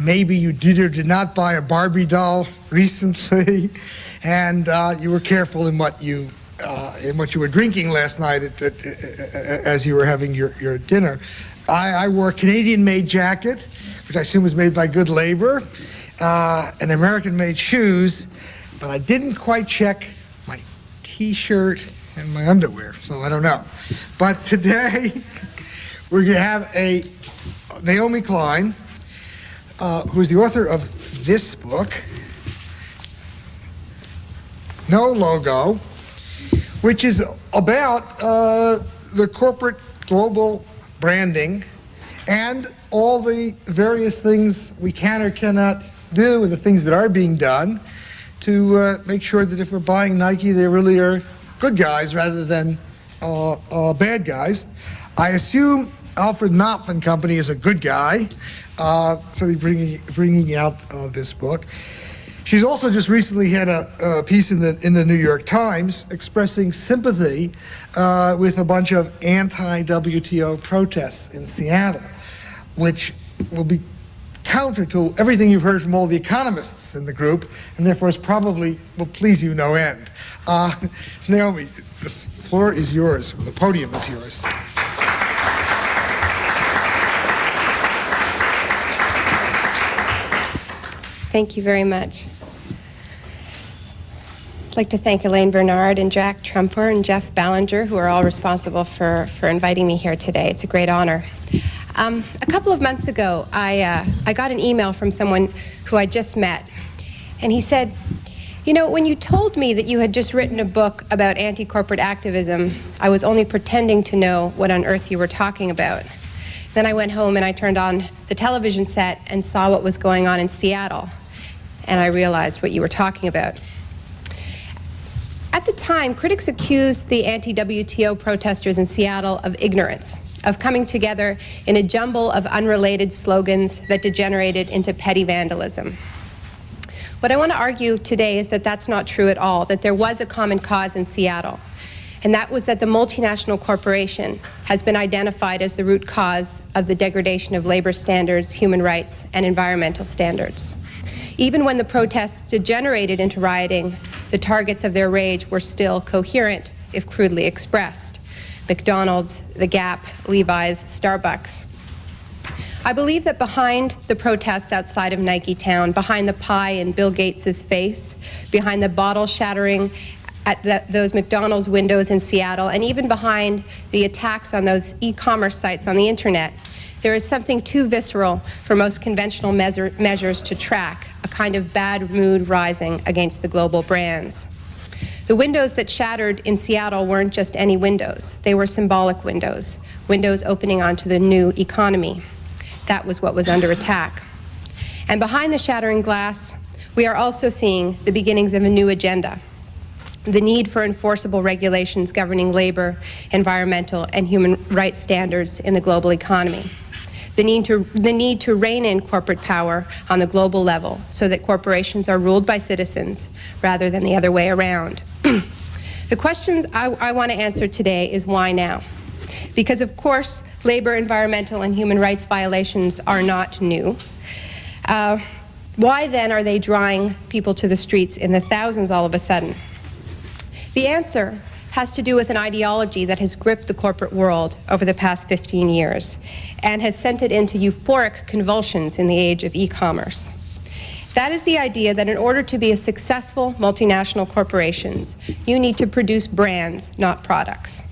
Maybe you did or did not buy a Barbie doll recently, and you were careful in what you were drinking last night as you were having your dinner. I wore a Canadian-made jacket, which I assume was made by good labor, and American-made shoes, but I didn't quite check my T-shirt and my underwear, so I don't know. But today, we're going to have a Naomi Klein, who is the author of this book, No Logo, which is about the corporate global branding and all the various things we can or cannot do and the things that are being done to make sure that if we're buying Nike, they really are good guys rather than bad guys. I assume Alfred Knopf and Company is a good guy, so they're bringing out this book. She's also just recently had a piece in the New York Times expressing sympathy with a bunch of anti-WTO protests in Seattle, which will be counter to everything you've heard from all the economists in the group, and therefore probably will please you no end. Naomi, the floor is yours, the podium is yours. Thank you very much. I'd like to thank Elaine Bernard and Jack Trumper and Jeff Ballinger, who are all responsible for inviting me here today. It's a great honor. A couple of months ago, I got an email from someone who I just met, and he said, you know, when you told me that you had just written a book about anti-corporate activism, I was only pretending to know what on earth you were talking about. Then I went home and I turned on the television set and saw what was going on in Seattle, and I realized what you were talking about. At the time, critics accused the anti-WTO protesters in Seattle of ignorance, of coming together in a jumble of unrelated slogans that degenerated into petty vandalism. What I want to argue today is that that's not true at all, that there was a common cause in Seattle, and that was that the multinational corporation has been identified as the root cause of the degradation of labor standards, human rights, and environmental standards. Even when the protests degenerated into rioting, the targets of their rage were still coherent, if crudely expressed. McDonald's, The Gap, Levi's, Starbucks. I believe that behind the protests outside of Nike Town, behind the pie in Bill Gates's face, behind the bottle shattering at those McDonald's windows in Seattle, and even behind the attacks on those e-commerce sites on the internet, there is something too visceral for most conventional measures to track, a kind of bad mood rising against the global brands. The windows that shattered in Seattle weren't just any windows. They were symbolic windows, windows opening onto the new economy. That was what was under attack. And behind the shattering glass, we are also seeing the beginnings of a new agenda. The need for enforceable regulations governing labor, environmental, and human rights standards in the global economy. The need to rein in corporate power on the global level so that corporations are ruled by citizens rather than the other way around. The questions I want to answer today is why now? Because of course, labor, environmental, and human rights violations are not new. Why then are they drawing people to the streets in the thousands all of a sudden? The answer has to do with an ideology that has gripped the corporate world over the past 15 years and has sent it into euphoric convulsions in the age of e-commerce. That is the idea that in order to be a successful multinational corporations, you need to produce brands, not products.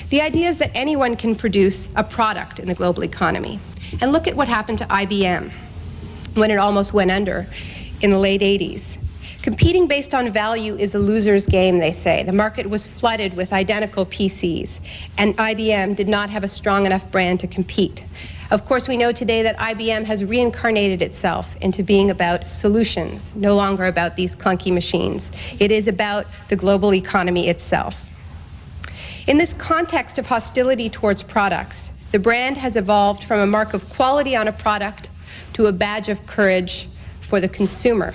The idea is that anyone can produce a product in the global economy. And look at what happened to IBM when it almost went under in the late 80s. Competing based on value is a loser's game, they say. The market was flooded with identical PCs, and IBM did not have a strong enough brand to compete. Of course, we know today that IBM has reincarnated itself into being about solutions, no longer about these clunky machines. It is about the global economy itself. In this context of hostility towards products, the brand has evolved from a mark of quality on a product to a badge of courage for the consumer.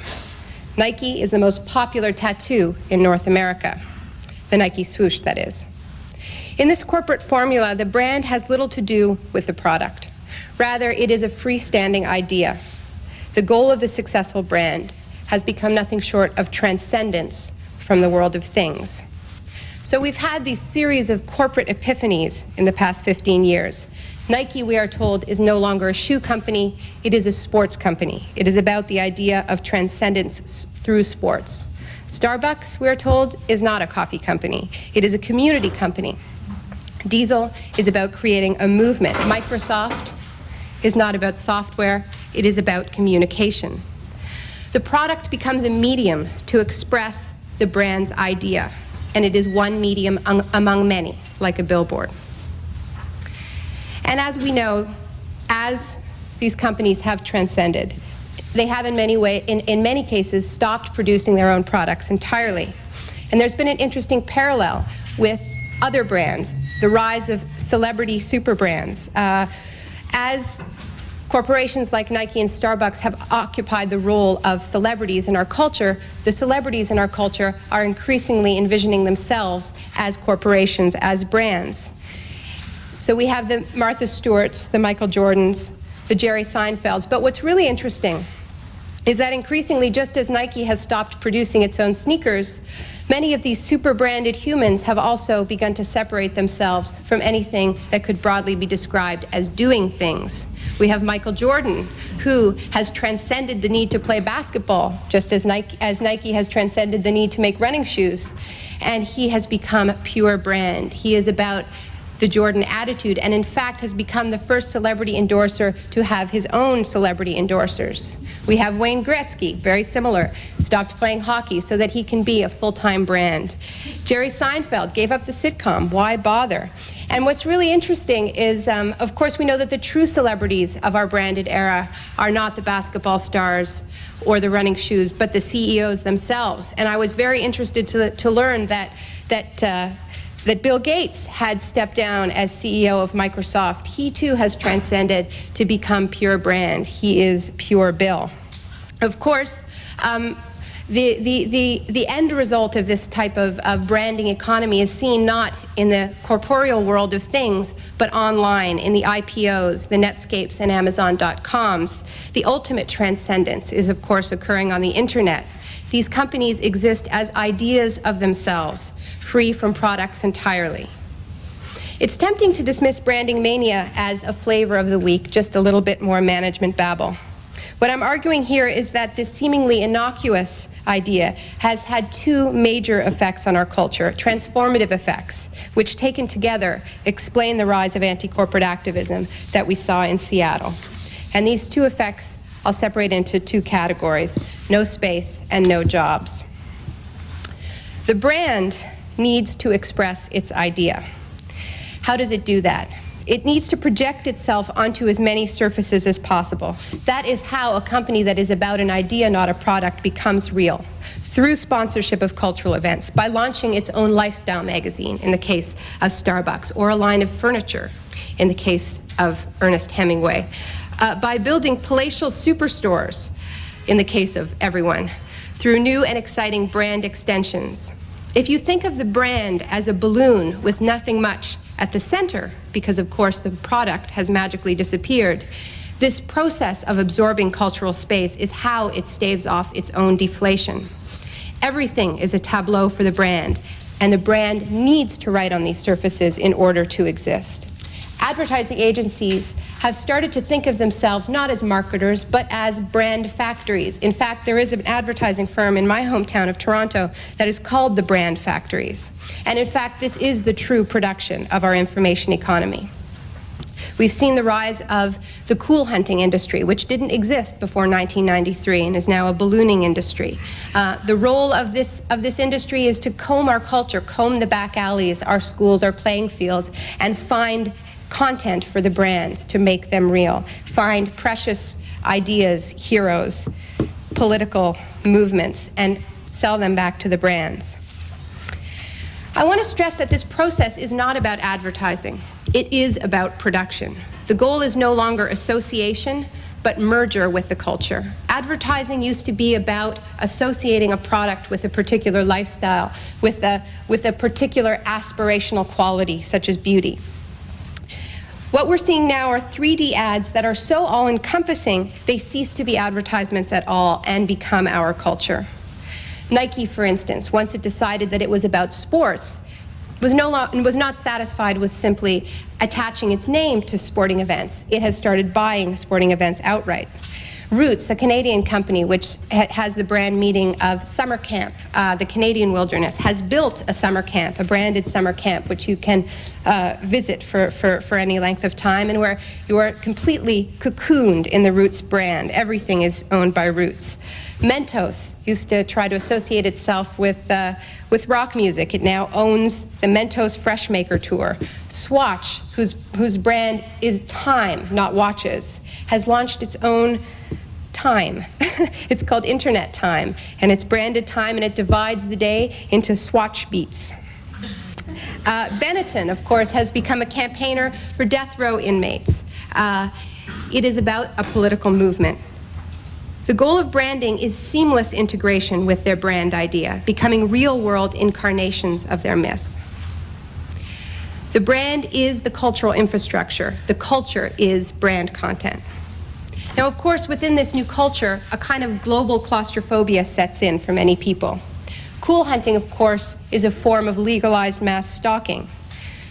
Nike is the most popular tattoo in North America, the Nike swoosh, that is. In this corporate formula, the brand has little to do with the product. Rather, it is a freestanding idea. The goal of the successful brand has become nothing short of transcendence from the world of things. So we've had these series of corporate epiphanies in the past 15 years. Nike, we are told, is no longer a shoe company, it is a sports company. It is about the idea of transcendence through sports. Starbucks, we are told, is not a coffee company. It is a community company. Diesel is about creating a movement. Microsoft is not about software, it is about communication. The product becomes a medium to express the brand's idea, and it is one medium among many, like a billboard. And as we know, as these companies have transcended, they have in many cases stopped producing their own products entirely. And there's been an interesting parallel with other brands, the rise of celebrity super brands. As corporations like Nike and Starbucks have occupied the role of celebrities in our culture, the celebrities in our culture are increasingly envisioning themselves as corporations, as brands. So we have the Martha Stewarts, the Michael Jordans, the Jerry Seinfelds. But what's really interesting is that increasingly, just as Nike has stopped producing its own sneakers, many of these super branded humans have also begun to separate themselves from anything that could broadly be described as doing things. We have Michael Jordan, who has transcended the need to play basketball, just as Nike has transcended the need to make running shoes. And he has become a pure brand. He is about the Jordan attitude, and in fact has become the first celebrity endorser to have his own celebrity endorsers. We have Wayne Gretzky, very similar, stopped playing hockey so that he can be a full-time brand. Jerry Seinfeld gave up the sitcom, why bother? And what's really interesting is, of course, we know that the true celebrities of our branded era are not the basketball stars or the running shoes, but the CEOs themselves. And I was very interested to learn that Bill Gates had stepped down as CEO of Microsoft. He too has transcended to become pure brand. He is pure Bill. Of course, the end result of this type of branding economy is seen not in the corporeal world of things, but online, in the IPOs, the Netscapes and Amazon.coms. The ultimate transcendence is, of course, occurring on the internet. These companies exist as ideas of themselves, free from products entirely. It's tempting to dismiss branding mania as a flavor of the week, just a little bit more management babble. What I'm arguing here is that this seemingly innocuous idea has had two major effects on our culture, transformative effects, which taken together explain the rise of anti-corporate activism that we saw in Seattle. And these two effects I'll separate into two categories: no space and no jobs. The brand needs to express its idea. How does it do that? It needs to project itself onto as many surfaces as possible. That is how a company that is about an idea, not a product, becomes real. Through sponsorship of cultural events, by launching its own lifestyle magazine, in the case of Starbucks, or a line of furniture, in the case of Ernest Hemingway. By building palatial superstores, in the case of everyone, through new and exciting brand extensions. If you think of the brand as a balloon with nothing much at the center, because of course the product has magically disappeared, this process of absorbing cultural space is how it staves off its own deflation. Everything is a tableau for the brand, and the brand needs to write on these surfaces in order to exist. Advertising agencies have started to think of themselves not as marketers, but as brand factories. In fact, there is an advertising firm in my hometown of Toronto that is called the Brand Factories. And in fact, this is the true production of our information economy. We've seen the rise of the cool hunting industry, which didn't exist before 1993 and is now a ballooning industry. The role of this industry is to comb our culture, comb the back alleys, our schools, our playing fields, and find content for the brands to make them real. Find precious ideas, heroes, political movements, and sell them back to the brands. I want to stress that this process is not about advertising. It is about production. The goal is no longer association, but merger with the culture. Advertising used to be about associating a product with a particular lifestyle, with a particular aspirational quality, such as beauty. What we're seeing now are 3D ads that are so all-encompassing, they cease to be advertisements at all and become our culture. Nike, for instance, once it decided that it was about sports, was not satisfied with simply attaching its name to sporting events. It has started buying sporting events outright. Roots, a Canadian company which has the brand meaning of summer camp, the Canadian wilderness, has built a summer camp, a branded summer camp, which you can visit for any length of time, and where you are completely cocooned in the Roots brand. Everything is owned by Roots. Mentos used to try to associate itself with rock music. It now owns the Mentos Freshmaker Tour. Swatch, whose brand is time, not watches, has launched its own time. It's called Internet Time, and it's branded time, and it divides the day into Swatch beats. Benetton, of course, has become a campaigner for death row inmates. It is about a political movement. The goal of branding is seamless integration with their brand idea, becoming real-world incarnations of their myth. The brand is the cultural infrastructure. The culture is brand content. Now, of course, within this new culture, a kind of global claustrophobia sets in for many people. Cool hunting, of course, is a form of legalized mass stalking.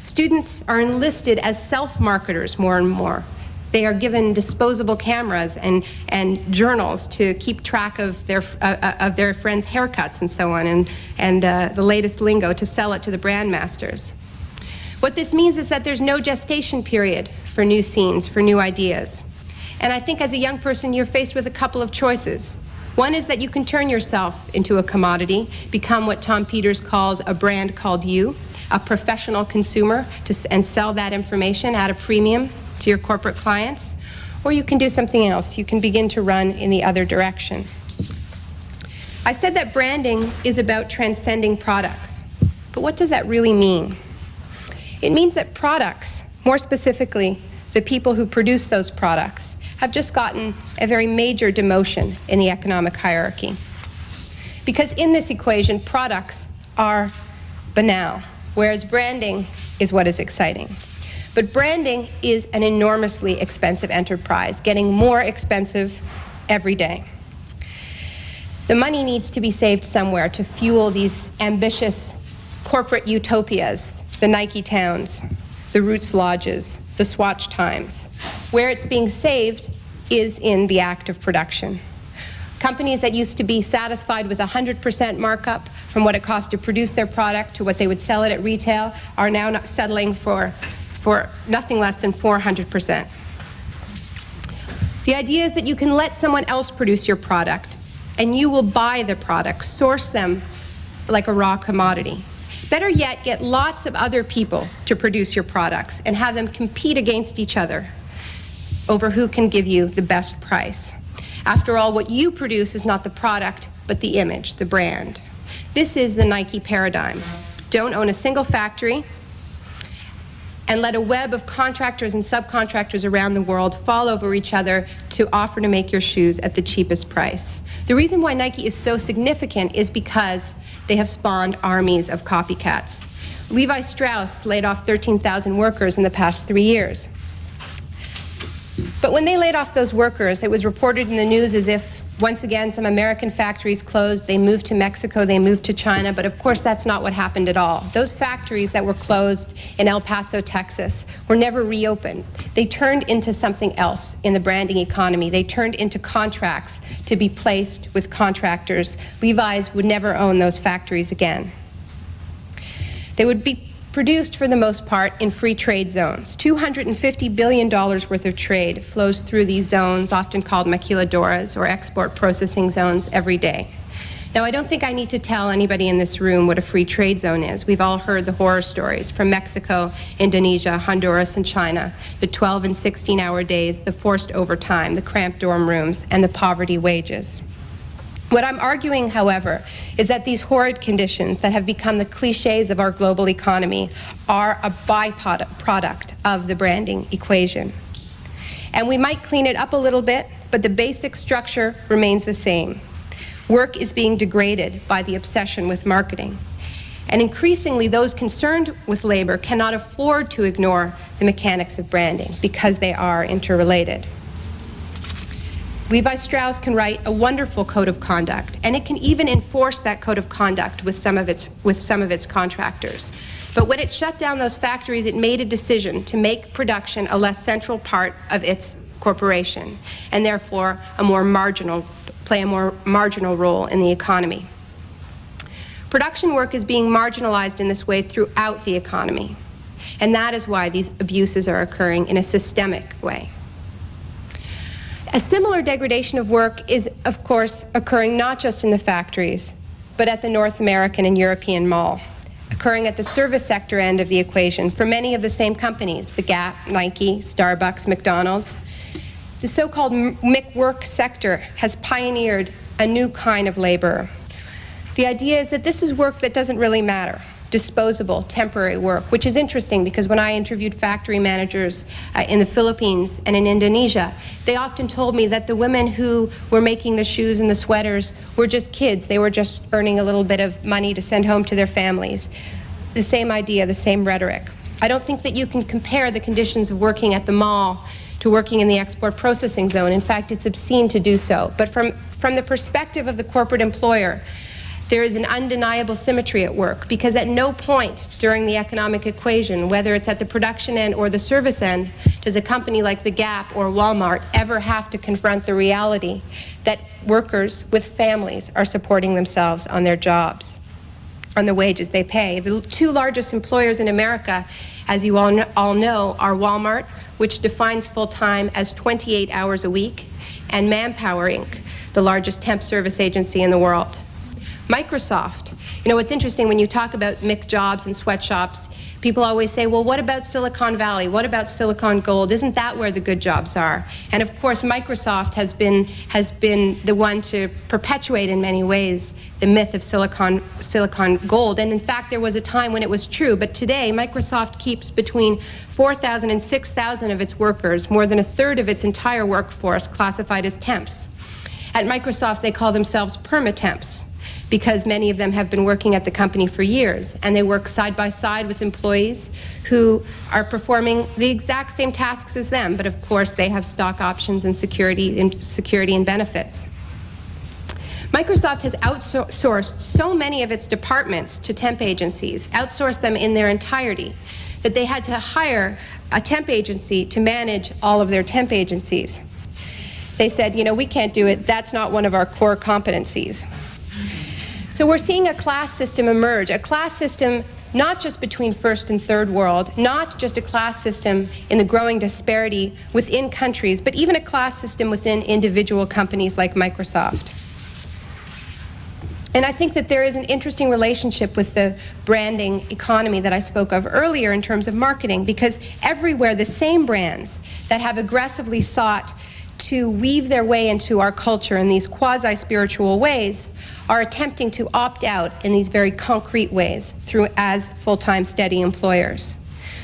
Students are enlisted as self-marketers more and more. They are given disposable cameras and journals to keep track of their friends' haircuts and so on, and the latest lingo to sell it to the brand masters. What this means is that there's no gestation period for new scenes, for new ideas. And I think as a young person, you're faced with a couple of choices. One is that you can turn yourself into a commodity, become what Tom Peters calls a brand called you, a professional consumer, and sell that information at a premium to your corporate clients. Or you can do something else. You can begin to run in the other direction. I said that branding is about transcending products. But what does that really mean? It means that products, more specifically, the people who produce those products, have just gotten a very major demotion in the economic hierarchy. Because in this equation, products are banal, whereas branding is what is exciting. But branding is an enormously expensive enterprise, getting more expensive every day. The money needs to be saved somewhere to fuel these ambitious corporate utopias, the Nike Towns, the Roots Lodges, the Swatch Times. Where it's being saved is in the act of production. Companies that used to be satisfied with 100% markup from what it cost to produce their product to what they would sell it at retail are now not settling for nothing less than 400%. The idea is that you can let someone else produce your product, and you will buy the product, source them like a raw commodity. Better yet, get lots of other people to produce your products and have them compete against each other over who can give you the best price. After all, what you produce is not the product, but the image, the brand. This is the Nike paradigm. Don't own a single factory, and let a web of contractors and subcontractors around the world fall over each other to offer to make your shoes at the cheapest price. The reason why Nike is so significant is because they have spawned armies of copycats. Levi Strauss laid off 13,000 workers in the past 3 years. But when they laid off those workers, it was reported in the news as if, once again, some American factories closed, they moved to Mexico, they moved to China, but of course that's not what happened at all. Those factories that were closed in El Paso, Texas, were never reopened. They turned into something else in the branding economy. They turned into contracts to be placed with contractors. Levi's would never own those factories again. They would be produced for the most part in free trade zones. $250 billion worth of trade flows through these zones, often called maquiladoras or export processing zones, every day. Now, I don't think I need to tell anybody in this room what a free trade zone is. We've all heard the horror stories from Mexico, Indonesia, Honduras, and China, the 12 and 16-hour days, the forced overtime, the cramped dorm rooms, and the poverty wages. What I'm arguing, however, is that these horrid conditions that have become the cliches of our global economy are a byproduct of the branding equation. And we might clean it up a little bit, but the basic structure remains the same. Work is being degraded by the obsession with marketing. And increasingly, those concerned with labor cannot afford to ignore the mechanics of branding because they are interrelated. Levi Strauss can write a wonderful code of conduct, and it can even enforce that code of conduct with some of its contractors. But when it shut down those factories, it made a decision to make production a less central part of its corporation, and therefore play a more marginal role in the economy. Production work is being marginalized in this way throughout the economy, and that is why these abuses are occurring in a systemic way. A similar degradation of work is, of course, occurring not just in the factories, but at the North American and European mall, occurring at the service sector end of the equation for many of the same companies, the Gap, Nike, Starbucks, McDonald's. The so-called McWork sector has pioneered a new kind of labor. The idea is that this is work that doesn't really matter, disposable, temporary work, which is interesting because when I interviewed factory managers in the Philippines and in Indonesia, they often told me that the women who were making the shoes and the sweaters were just kids. They were just earning a little bit of money to send home to their families. The same idea, the same rhetoric. I don't think that you can compare the conditions of working at the mall to working in the export processing zone. In fact, it's obscene to do so. But from the perspective of the corporate employer, there is an undeniable symmetry at work, because at no point during the economic equation, whether it's at the production end or the service end, does a company like the Gap or Walmart ever have to confront the reality that workers with families are supporting themselves on their jobs, on the wages they pay. The two largest employers in America, as you all know, are Walmart, which defines full-time as 28 hours a week, and Manpower, Inc., the largest temp service agency in the world. Microsoft. You know, it's interesting when you talk about McJobs and sweatshops, people always say, well, what about Silicon Valley? What about Silicon Gold? Isn't that where the good jobs are? And of course, Microsoft has been the one to perpetuate in many ways the myth of Silicon Gold. And in fact, there was a time when it was true. But today, Microsoft keeps between 4,000 and 6,000 of its workers, more than a third of its entire workforce, classified as temps. At Microsoft, they call themselves permatemps, because many of them have been working at the company for years, and they work side by side with employees who are performing the exact same tasks as them, but of course they have stock options and security and benefits. Microsoft has outsourced so many of its departments to temp agencies, outsourced them in their entirety, that they had to hire a temp agency to manage all of their temp agencies. They said, you know, we can't do it, that's not one of our core competencies. So we're seeing a class system emerge, a class system not just between first and third world, not just a class system in the growing disparity within countries, but even a class system within individual companies like Microsoft. And I think that there is an interesting relationship with the branding economy that I spoke of earlier in terms of marketing, because everywhere the same brands that have aggressively sought to weave their way into our culture in these quasi-spiritual ways are attempting to opt out in these very concrete ways through as full-time steady employers.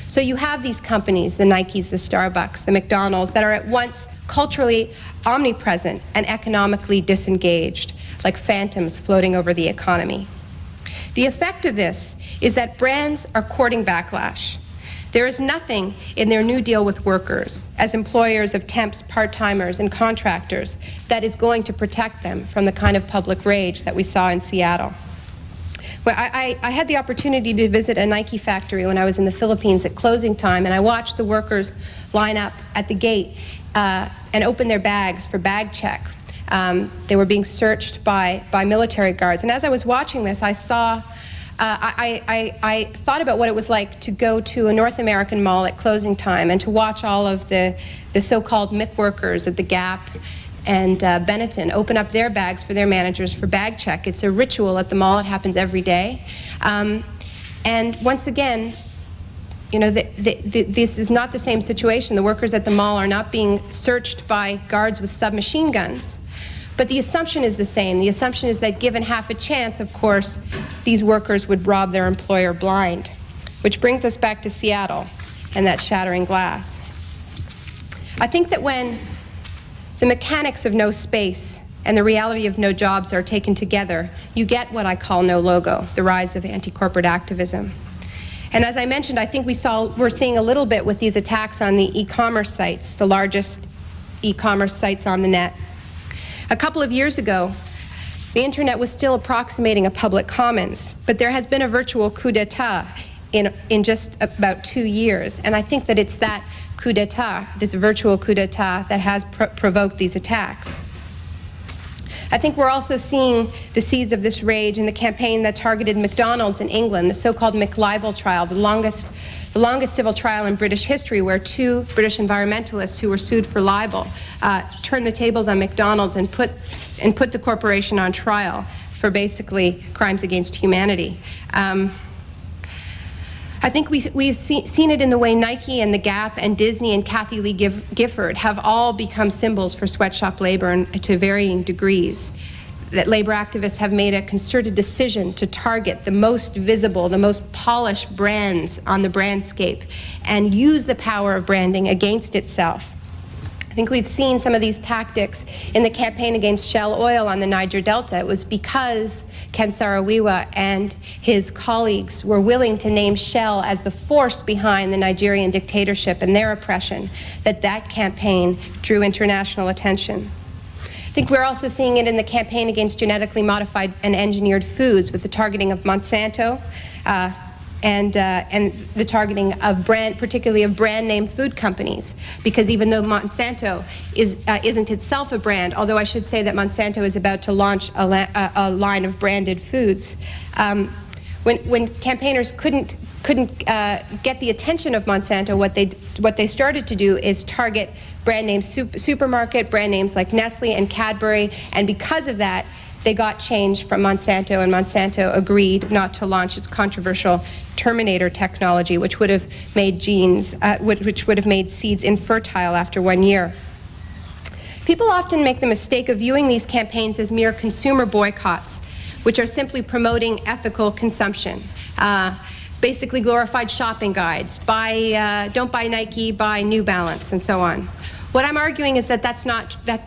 So you have these companies, the Nikes, the Starbucks, the McDonald's, that are at once culturally omnipresent and economically disengaged, like phantoms floating over the economy. The effect of this is that brands are courting backlash. There is nothing in their new deal with workers, as employers of temps, part-timers, and contractors, that is going to protect them from the kind of public rage that we saw in Seattle. Well, I had the opportunity to visit a Nike factory when I was in the Philippines at closing time, and I watched the workers line up at the gate and open their bags for bag check. They were being searched by military guards. And as I was watching this, I saw I thought about what it was like to go to a North American mall at closing time and to watch all of the so-called MIC workers at the Gap and Benetton open up their bags for their managers for bag check. It's a ritual at the mall. It happens every day. And once again, you know, this is not the same situation. The workers at the mall are not being searched by guards with submachine guns. But the assumption is the same. The assumption is that given half a chance, of course, these workers would rob their employer blind. Which brings us back to Seattle and that shattering glass. I think that when the mechanics of no space and the reality of no jobs are taken together, you get what I call no logo, the rise of anti-corporate activism. And as I mentioned, I think we're seeing a little bit with these attacks on the e-commerce sites, the largest e-commerce sites on the net. A couple of years ago, the internet was still approximating a public commons, but there has been a virtual coup d'etat in just about 2 years. And I think that it's that coup d'etat, this virtual coup d'etat, that has provoked these attacks. I think we're also seeing the seeds of this rage in the campaign that targeted McDonald's in England, the so-called McLibel trial, the longest civil trial in British history, where 2 British environmentalists who were sued for libel turned the tables on McDonald's and put the corporation on trial for basically crimes against humanity. I think we've seen it in the way Nike and the Gap and Disney and Kathy Lee Gifford have all become symbols for sweatshop labor and to varying degrees. That labor activists have made a concerted decision to target the most visible, the most polished brands on the brandscape and use the power of branding against itself. I think we've seen some of these tactics in the campaign against Shell Oil on the Niger Delta. It was because Ken Saro-Wiwa and his colleagues were willing to name Shell as the force behind the Nigerian dictatorship and their oppression that campaign drew international attention. I think we're also seeing it in the campaign against genetically modified and engineered foods with the targeting of Monsanto and the targeting of particularly of brand name food companies, because even though Monsanto isn't itself a brand, although I should say that Monsanto is about to launch a line of branded foods, when campaigners couldn't get the attention of Monsanto, what they started to do is target brand name supermarket, brand names like Nestle and Cadbury, and because of that, they got change from Monsanto, and Monsanto agreed not to launch its controversial Terminator technology, which would have made seeds infertile after 1 year. People often make the mistake of viewing these campaigns as mere consumer boycotts, which are simply promoting ethical consumption. Basically glorified shopping guides, don't buy Nike, buy New Balance, and so on. What I'm arguing is that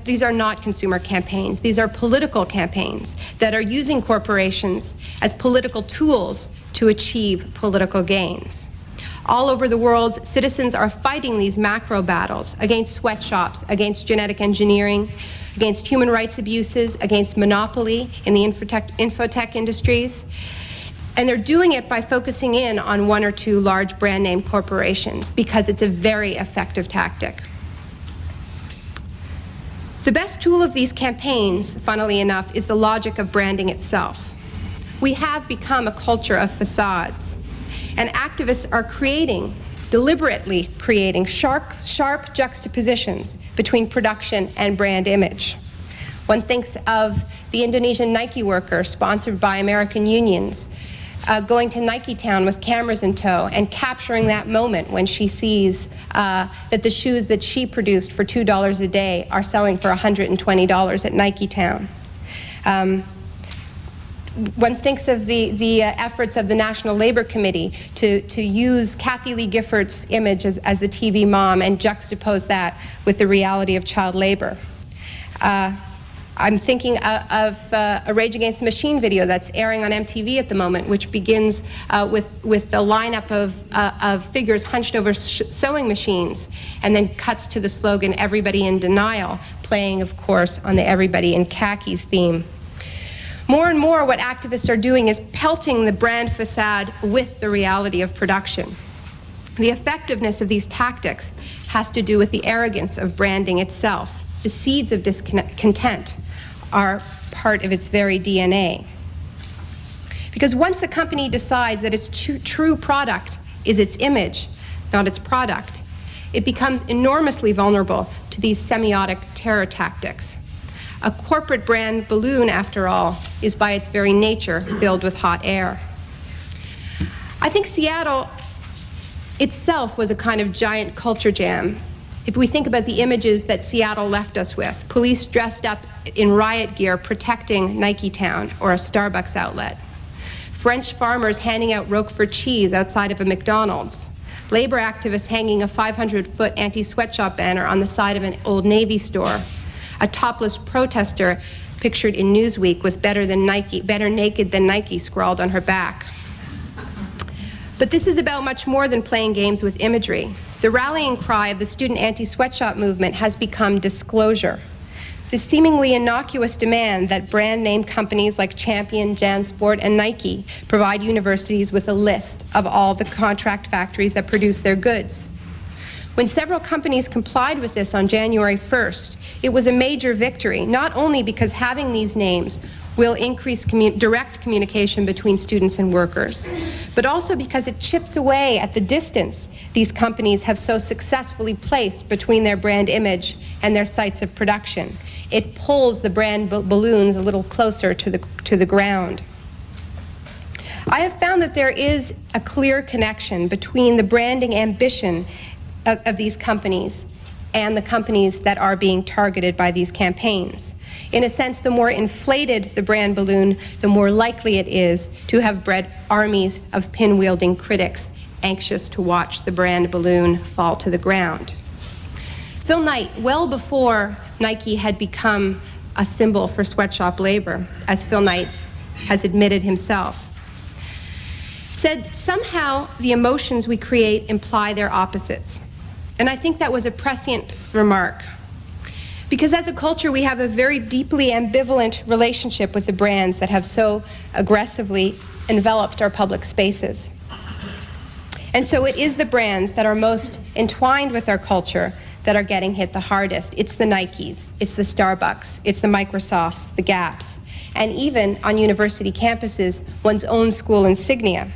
these are not consumer campaigns. These are political campaigns that are using corporations as political tools to achieve political gains. All over the world, citizens are fighting these macro battles against sweatshops, against genetic engineering, against human rights abuses, against monopoly in the infotech industries. And they're doing it by focusing in on 1 or 2 large brand name corporations because it's a very effective tactic. The best tool of these campaigns, funnily enough, is the logic of branding itself. We have become a culture of facades, and activists are deliberately creating sharp juxtapositions between production and brand image. One thinks of the Indonesian Nike worker sponsored by American unions going to Nike Town with cameras in tow and capturing that moment when she sees that the shoes that she produced for $2 a day are selling for $120 at Nike Town. One thinks of the efforts of the National Labor Committee to use Kathy Lee Gifford's image as the TV mom and juxtapose that with the reality of child labor. I'm thinking of a Rage Against the Machine video that's airing on MTV at the moment, which begins with a lineup of figures hunched over sewing machines, and then cuts to the slogan, "Everybody in Denial," playing, of course, on the Everybody in Khakis theme. More and more, what activists are doing is pelting the brand facade with the reality of production. The effectiveness of these tactics has to do with the arrogance of branding itself. The seeds of discontent are part of its very DNA. Because once a company decides that its true product is its image, not its product, it becomes enormously vulnerable to these semiotic terror tactics. A corporate brand balloon, after all, is by its very nature filled with hot air. I think Seattle itself was a kind of giant culture jam. If we think about the images that Seattle left us with, police dressed up in riot gear protecting Nike Town or a Starbucks outlet, French farmers handing out Roquefort cheese outside of a McDonald's, labor activists hanging a 500-foot anti-sweatshop banner on the side of an Old Navy store, a topless protester pictured in Newsweek with better naked than Nike scrawled on her back. But this is about much more than playing games with imagery. The rallying cry of the student anti-sweatshop movement has become disclosure. The seemingly innocuous demand that brand name companies like Champion, JanSport, and Nike provide universities with a list of all the contract factories that produce their goods. When several companies complied with this on January 1st, it was a major victory, not only because having these names will increase direct communication between students and workers, but also because it chips away at the distance these companies have so successfully placed between their brand image and their sites of production. It pulls the brand balloons a little closer to the ground. I have found that there is a clear connection between the branding ambition of these companies and the companies that are being targeted by these campaigns. In a sense, the more inflated the brand balloon, the more likely it is to have bred armies of pin-wielding critics anxious to watch the brand balloon fall to the ground. Phil Knight, well before Nike had become a symbol for sweatshop labor, as Phil Knight has admitted himself, said, "Somehow the emotions we create imply their opposites." And I think that was a prescient remark. Because as a culture, we have a very deeply ambivalent relationship with the brands that have so aggressively enveloped our public spaces. And so it is the brands that are most entwined with our culture that are getting hit the hardest. It's the Nikes, it's the Starbucks, it's the Microsofts, the Gaps, and even on university campuses, one's own school insignia.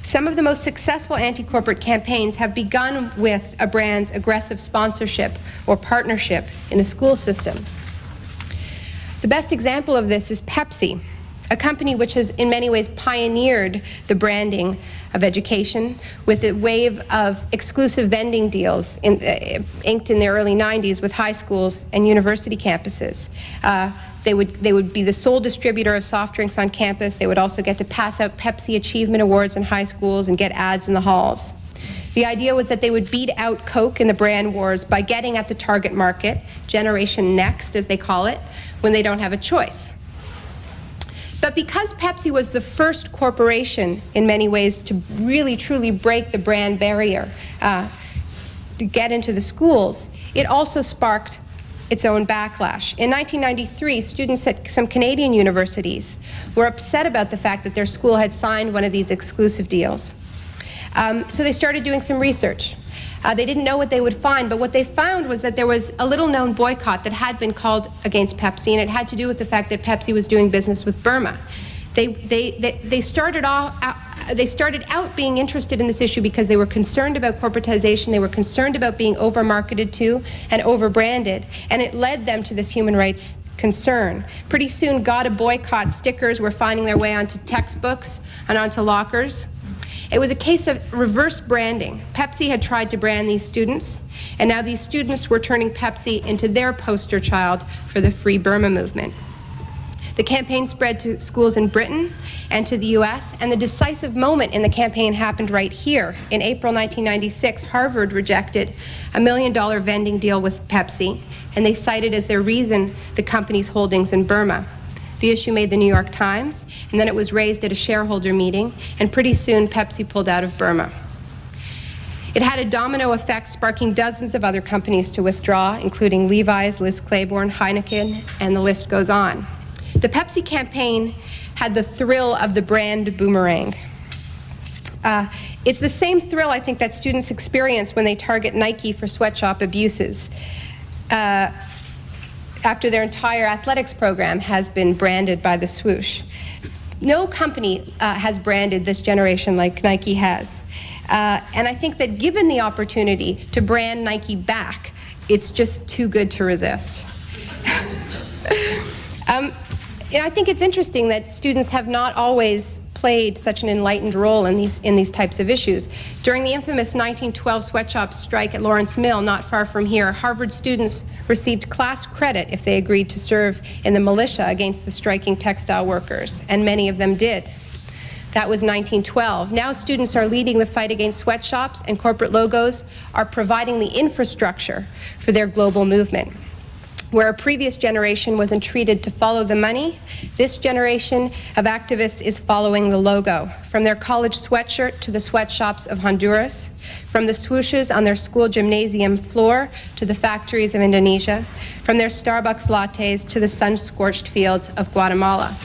Some of the most successful anti-corporate campaigns have begun with a brand's aggressive sponsorship or partnership in the school system. The best example of this is Pepsi, a company which has in many ways pioneered the branding of education with a wave of exclusive vending deals inked in the early 90s with high schools and university campuses. They would be the sole distributor of soft drinks on campus. They would also get to pass out Pepsi Achievement Awards in high schools and get ads in the halls. The idea was that they would beat out Coke in the brand wars by getting at the target market, Generation Next as they call it, when they don't have a choice. But because Pepsi was the first corporation in many ways to really truly break the brand barrier to get into the schools, it also sparked its own backlash. In 1993, students at some Canadian universities were upset about the fact that their school had signed one of these exclusive deals. So they started doing some research. They didn't know what they would find, but what they found was that there was a little-known boycott that had been called against Pepsi, and it had to do with the fact that Pepsi was doing business with Burma. They started out being interested in this issue because they were concerned about corporatization, they were concerned about being over-marketed to and over-branded, and it led them to this human rights concern. Pretty soon, "Gotta Boycott" stickers were finding their way onto textbooks and onto lockers. It was a case of reverse branding. Pepsi had tried to brand these students, and now these students were turning Pepsi into their poster child for the Free Burma movement. The campaign spread to schools in Britain and to the US, and the decisive moment in the campaign happened right here. In April 1996, Harvard rejected a $1 million vending deal with Pepsi, and they cited as their reason the company's holdings in Burma. The issue made the New York Times, and then it was raised at a shareholder meeting, and pretty soon Pepsi pulled out of Burma. It had a domino effect, sparking dozens of other companies to withdraw, including Levi's, Liz Claiborne, Heineken, and the list goes on. The Pepsi campaign had the thrill of the brand boomerang. It's the same thrill, I think, that students experience when they target Nike for sweatshop abuses. After their entire athletics program has been branded by the swoosh. No company has branded this generation like Nike has. And I think that given the opportunity to brand Nike back, it's just too good to resist. I think it's interesting that students have not always played such an enlightened role in these types of issues. During the infamous 1912 sweatshop strike at Lawrence Mill, not far from here, Harvard students received class credit if they agreed to serve in the militia against the striking textile workers, and many of them did. That was 1912. Now students are leading the fight against sweatshops, and corporate logos are providing the infrastructure for their global movement. Where a previous generation was entreated to follow the money, this generation of activists is following the logo. From their college sweatshirt to the sweatshops of Honduras, from the swooshes on their school gymnasium floor to the factories of Indonesia, from their Starbucks lattes to the sun-scorched fields of Guatemala.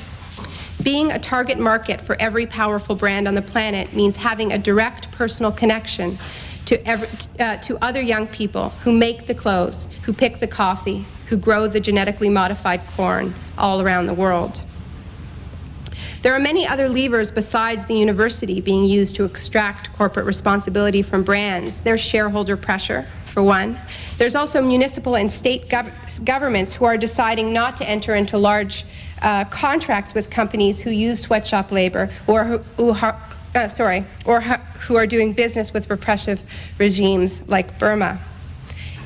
Being a target market for every powerful brand on the planet means having a direct personal connection to other young people who make the clothes, who pick the coffee, who grow the genetically modified corn all around the world. There are many other levers besides the university being used to extract corporate responsibility from brands. There's shareholder pressure, for one. There's also municipal and state governments who are deciding not to enter into large contracts with companies who use sweatshop labor or who are doing business with repressive regimes like Burma.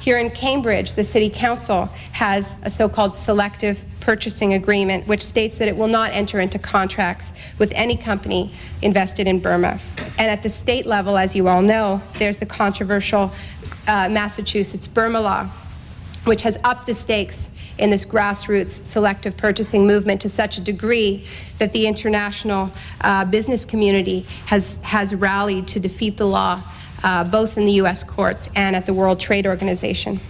Here in Cambridge, the City Council has a so-called selective purchasing agreement which states that it will not enter into contracts with any company invested in Burma. And at the state level, as you all know, there's the controversial Massachusetts Burma law, which has upped the stakes in this grassroots selective purchasing movement to such a degree that the international business community has rallied to defeat the law both in the US courts and at the World Trade Organization.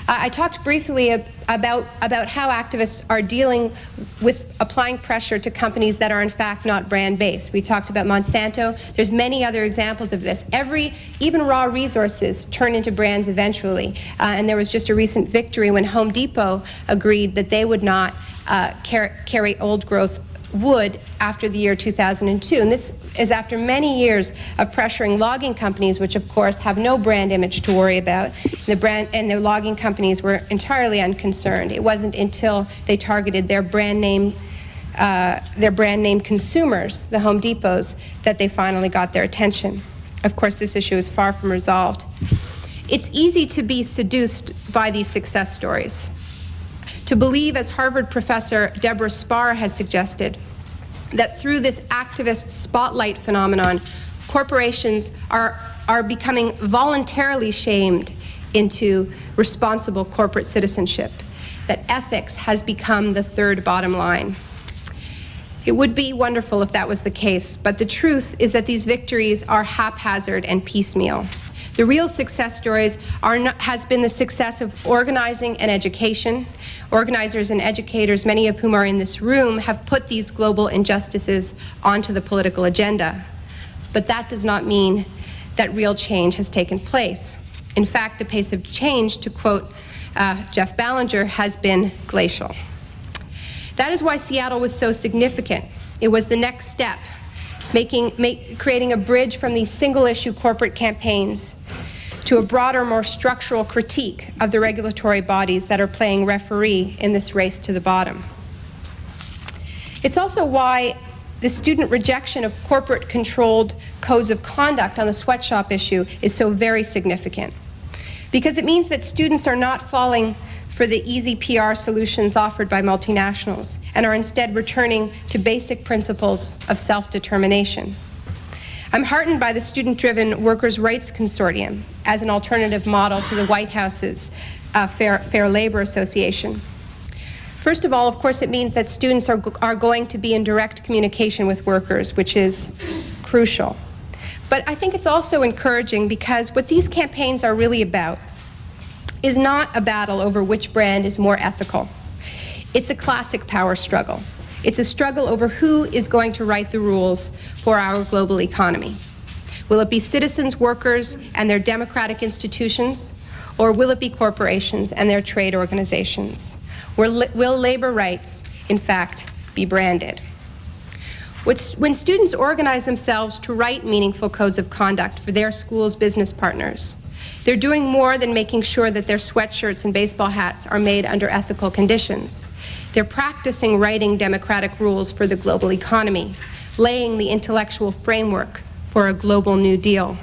I talked briefly about how activists are dealing with applying pressure to companies that are in fact not brand-based. We talked about Monsanto. There's many other examples of this. Even raw resources turn into brands eventually. And there was just a recent victory when Home Depot agreed that they would not carry old-growth wood after the year 2002. And this is after many years of pressuring logging companies, which of course have no brand image to worry about. The logging companies were entirely unconcerned. It wasn't until they targeted their brand name consumers, the Home Depots, that they finally got their attention. Of course, this issue is far from resolved. It's easy to be seduced by these success stories, to believe, as Harvard professor Deborah Spar has suggested, that through this activist spotlight phenomenon, corporations are becoming voluntarily shamed into responsible corporate citizenship, that ethics has become the third bottom line. It would be wonderful if that was the case, but the truth is that these victories are haphazard and piecemeal. The real success stories has been the success of organizing and education. Organizers and educators, many of whom are in this room, have put these global injustices onto the political agenda. But that does not mean that real change has taken place. In fact, the pace of change, to quote Jeff Ballinger, has been glacial. That is why Seattle was so significant. It was the next step, creating a bridge from these single-issue corporate campaigns to a broader, more structural critique of the regulatory bodies that are playing referee in this race to the bottom. It's also why the student rejection of corporate-controlled codes of conduct on the sweatshop issue is so very significant. Because it means that students are not falling for the easy PR solutions offered by multinationals and are instead returning to basic principles of self-determination. I'm heartened by the student-driven Workers' Rights Consortium as an alternative model to the White House's Fair Labor Association. First of all, of course, it means that students are going to be in direct communication with workers, which is crucial. But I think it's also encouraging because what these campaigns are really about is not a battle over which brand is more ethical. It's a classic power struggle. It's a struggle over who is going to write the rules for our global economy. Will it be citizens, workers, and their democratic institutions, or will it be corporations and their trade organizations? Will labor rights, in fact, be branded? When students organize themselves to write meaningful codes of conduct for their school's business partners, they're doing more than making sure that their sweatshirts and baseball hats are made under ethical conditions. They're practicing writing democratic rules for the global economy, laying the intellectual framework for a global New Deal.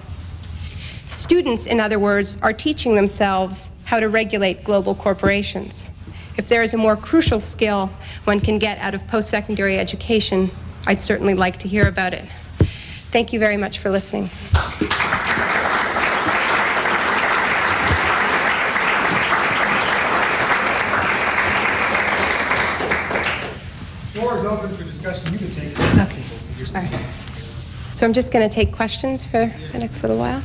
Students, in other words, are teaching themselves how to regulate global corporations. If there is a more crucial skill one can get out of post-secondary education, I'd certainly like to hear about it. Thank you very much for listening. floor is open for discussion. You can take it. Okay. All right. So I'm just going to take questions for the next little while.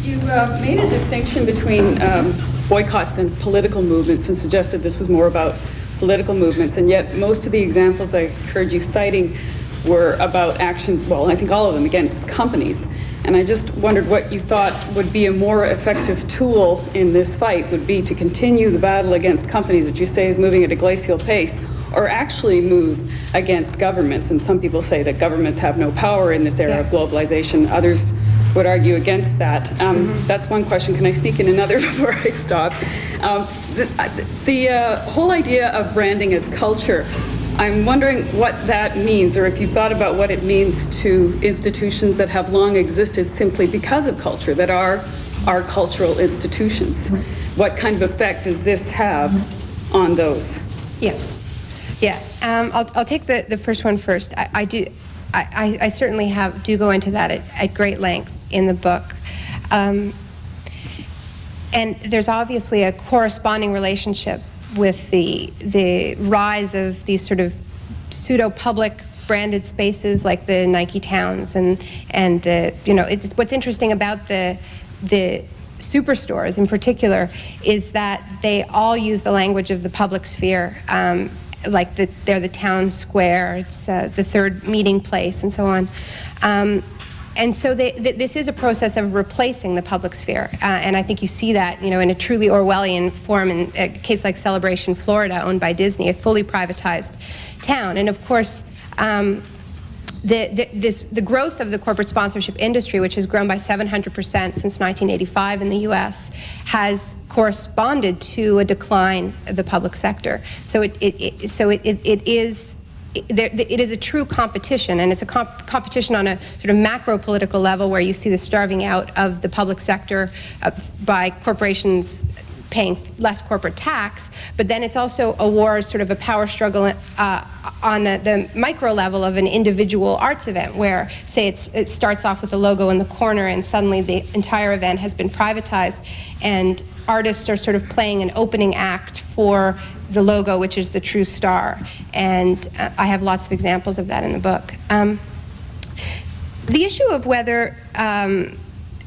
You made a distinction between boycotts and political movements and suggested this was more about political movements, and yet most of the examples I heard you citing were about actions, well, I think all of them, against companies. And I just wondered what you thought would be a more effective tool in this fight would be to continue the battle against companies, which you say is moving at a glacial pace, or actually move against governments. And some people say that governments have no power in this era of globalization. Others would argue against that. That's one question. Can I sneak in another before I stop? The whole idea of branding as culture, I'm wondering what that means, or if you thought about what it means to institutions that have long existed simply because of culture, that are cultural institutions. What kind of effect does this have on those? I'll take the first one first. I certainly do go into that at great length in the book. And there's obviously a corresponding relationship with the rise of these sort of pseudo-public branded spaces like the Nike towns and it's what's interesting about the superstores in particular is that they all use the language of the public sphere. Like they're the town square, it's the third meeting place, and so on. And so this is a process of replacing the public sphere, and I think you see that, in a truly Orwellian form in a case like Celebration, Florida, owned by Disney, a fully privatized town. And of course, the growth of the corporate sponsorship industry, which has grown by 700% since 1985 in the U.S., has corresponded to a decline of the public sector. So it is a true competition, and it's a competition on a sort of macro political level where you see the starving out of the public sector by corporations paying less corporate tax, but then it's also a war, sort of a power struggle on the micro level of an individual arts event where, say, it starts off with a logo in the corner and suddenly the entire event has been privatized and artists are sort of playing an opening act for the logo, which is the true star. And I have lots of examples of that in the book. The issue of whether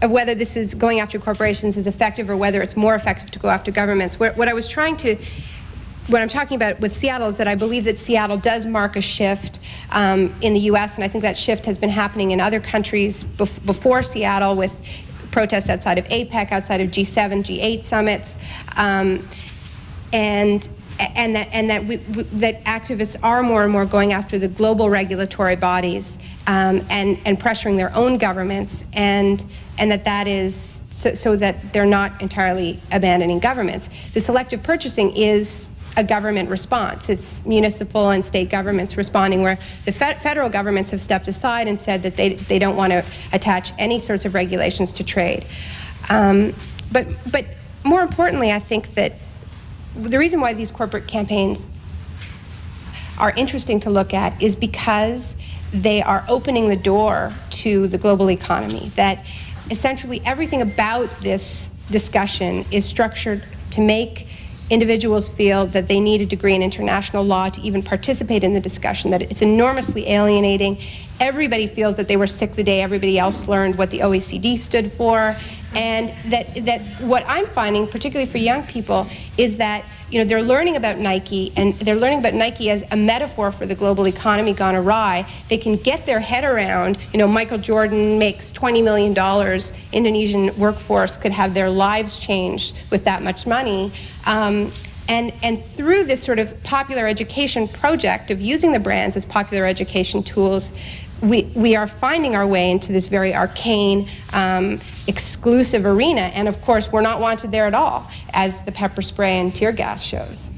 this is going after corporations is effective or whether it's more effective to go after governments. What I'm talking about with Seattle is that I believe that Seattle does mark a shift in the U.S., and I think that shift has been happening in other countries before Seattle with protests outside of APEC, outside of G7, G8 summits, and that activists are more and more going after the global regulatory bodies and pressuring their own governments, and that is so that they're not entirely abandoning governments. The selective purchasing is a government response. It's municipal and state governments responding, where the federal governments have stepped aside and said that they don't want to attach any sorts of regulations to trade. But more importantly, I think that the reason why these corporate campaigns are interesting to look at is because they are opening the door to the global economy, that essentially everything about this discussion is structured to make individuals feel that they need a degree in international law to even participate in the discussion, that it's enormously alienating. Everybody feels that they were sick the day everybody else learned what the OECD stood for, and that what I'm finding, particularly for young people, is that they're learning about Nike, and they're learning about Nike as a metaphor for the global economy gone awry. They can get their head around, Michael Jordan makes $20 million, Indonesian workforce could have their lives changed with that much money. And through this sort of popular education project of using the brands as popular education tools, we are finding our way into this very arcane, exclusive arena. And of course, we're not wanted there at all, as the pepper spray and tear gas shows.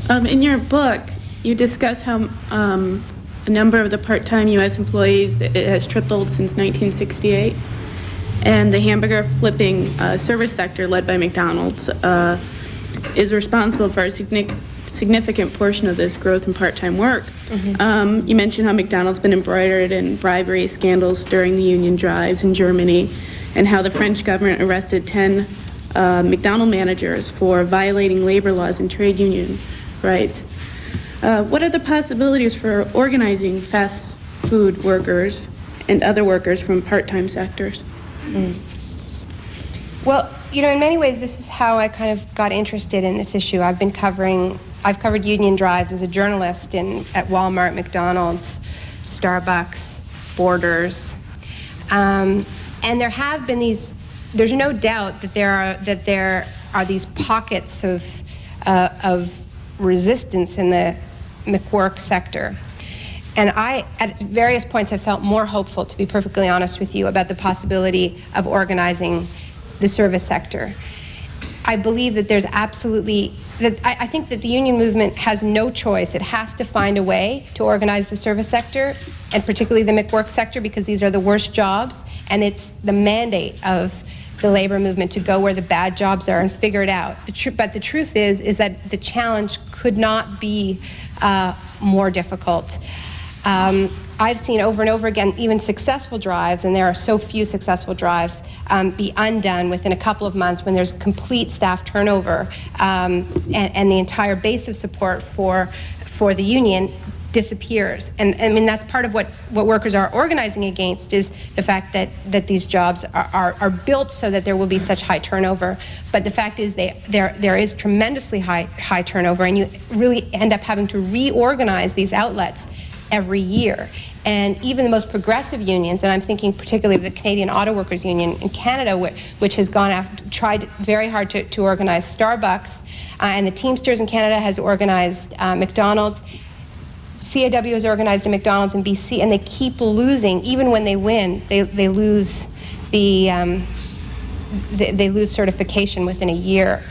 In your book, you discuss how the number of the part-time U.S. employees it has tripled since 1968. And the hamburger flipping service sector, led by McDonald's, is responsible for a significant portion of this growth in part-time work. Mm-hmm. You mentioned how McDonald's been embroidered in bribery scandals during the union drives in Germany, and how the French government arrested 10 McDonald managers for violating labor laws and trade union rights. What are the possibilities for organizing fast food workers and other workers from part-time sectors? Well, you know, in many ways, this is how I kind of got interested in this issue. I've covered union drives as a journalist at Walmart, McDonald's, Starbucks, Borders, and there have been these. There's no doubt that there are these pockets of resistance in the McWork sector. And I, at various points, have felt more hopeful, to be perfectly honest with you, about the possibility of organizing the service sector. I believe that there's absolutely, I think that the union movement has no choice. It has to find a way to organize the service sector, and particularly the McWork sector, because these are the worst jobs, and it's the mandate of the labor movement to go where the bad jobs are and figure it out. But the truth is that the challenge could not be more difficult. I've seen over and over again even successful drives, and there are so few successful drives, be undone within a couple of months when there's complete staff turnover, and the entire base of support for the union disappears. And I mean, that's part of what workers are organizing against, is the fact that these jobs are built so that there will be such high turnover. But the fact is there is tremendously high turnover, and you really end up having to reorganize these outlets every year. And even the most progressive unions, and I'm thinking particularly of the Canadian Auto Workers Union in Canada, which has tried very hard to organize Starbucks, and the Teamsters in Canada has organized McDonald's. CAW has organized a McDonald's in BC, and they keep losing. Even when they win, they lose they lose certification within a year.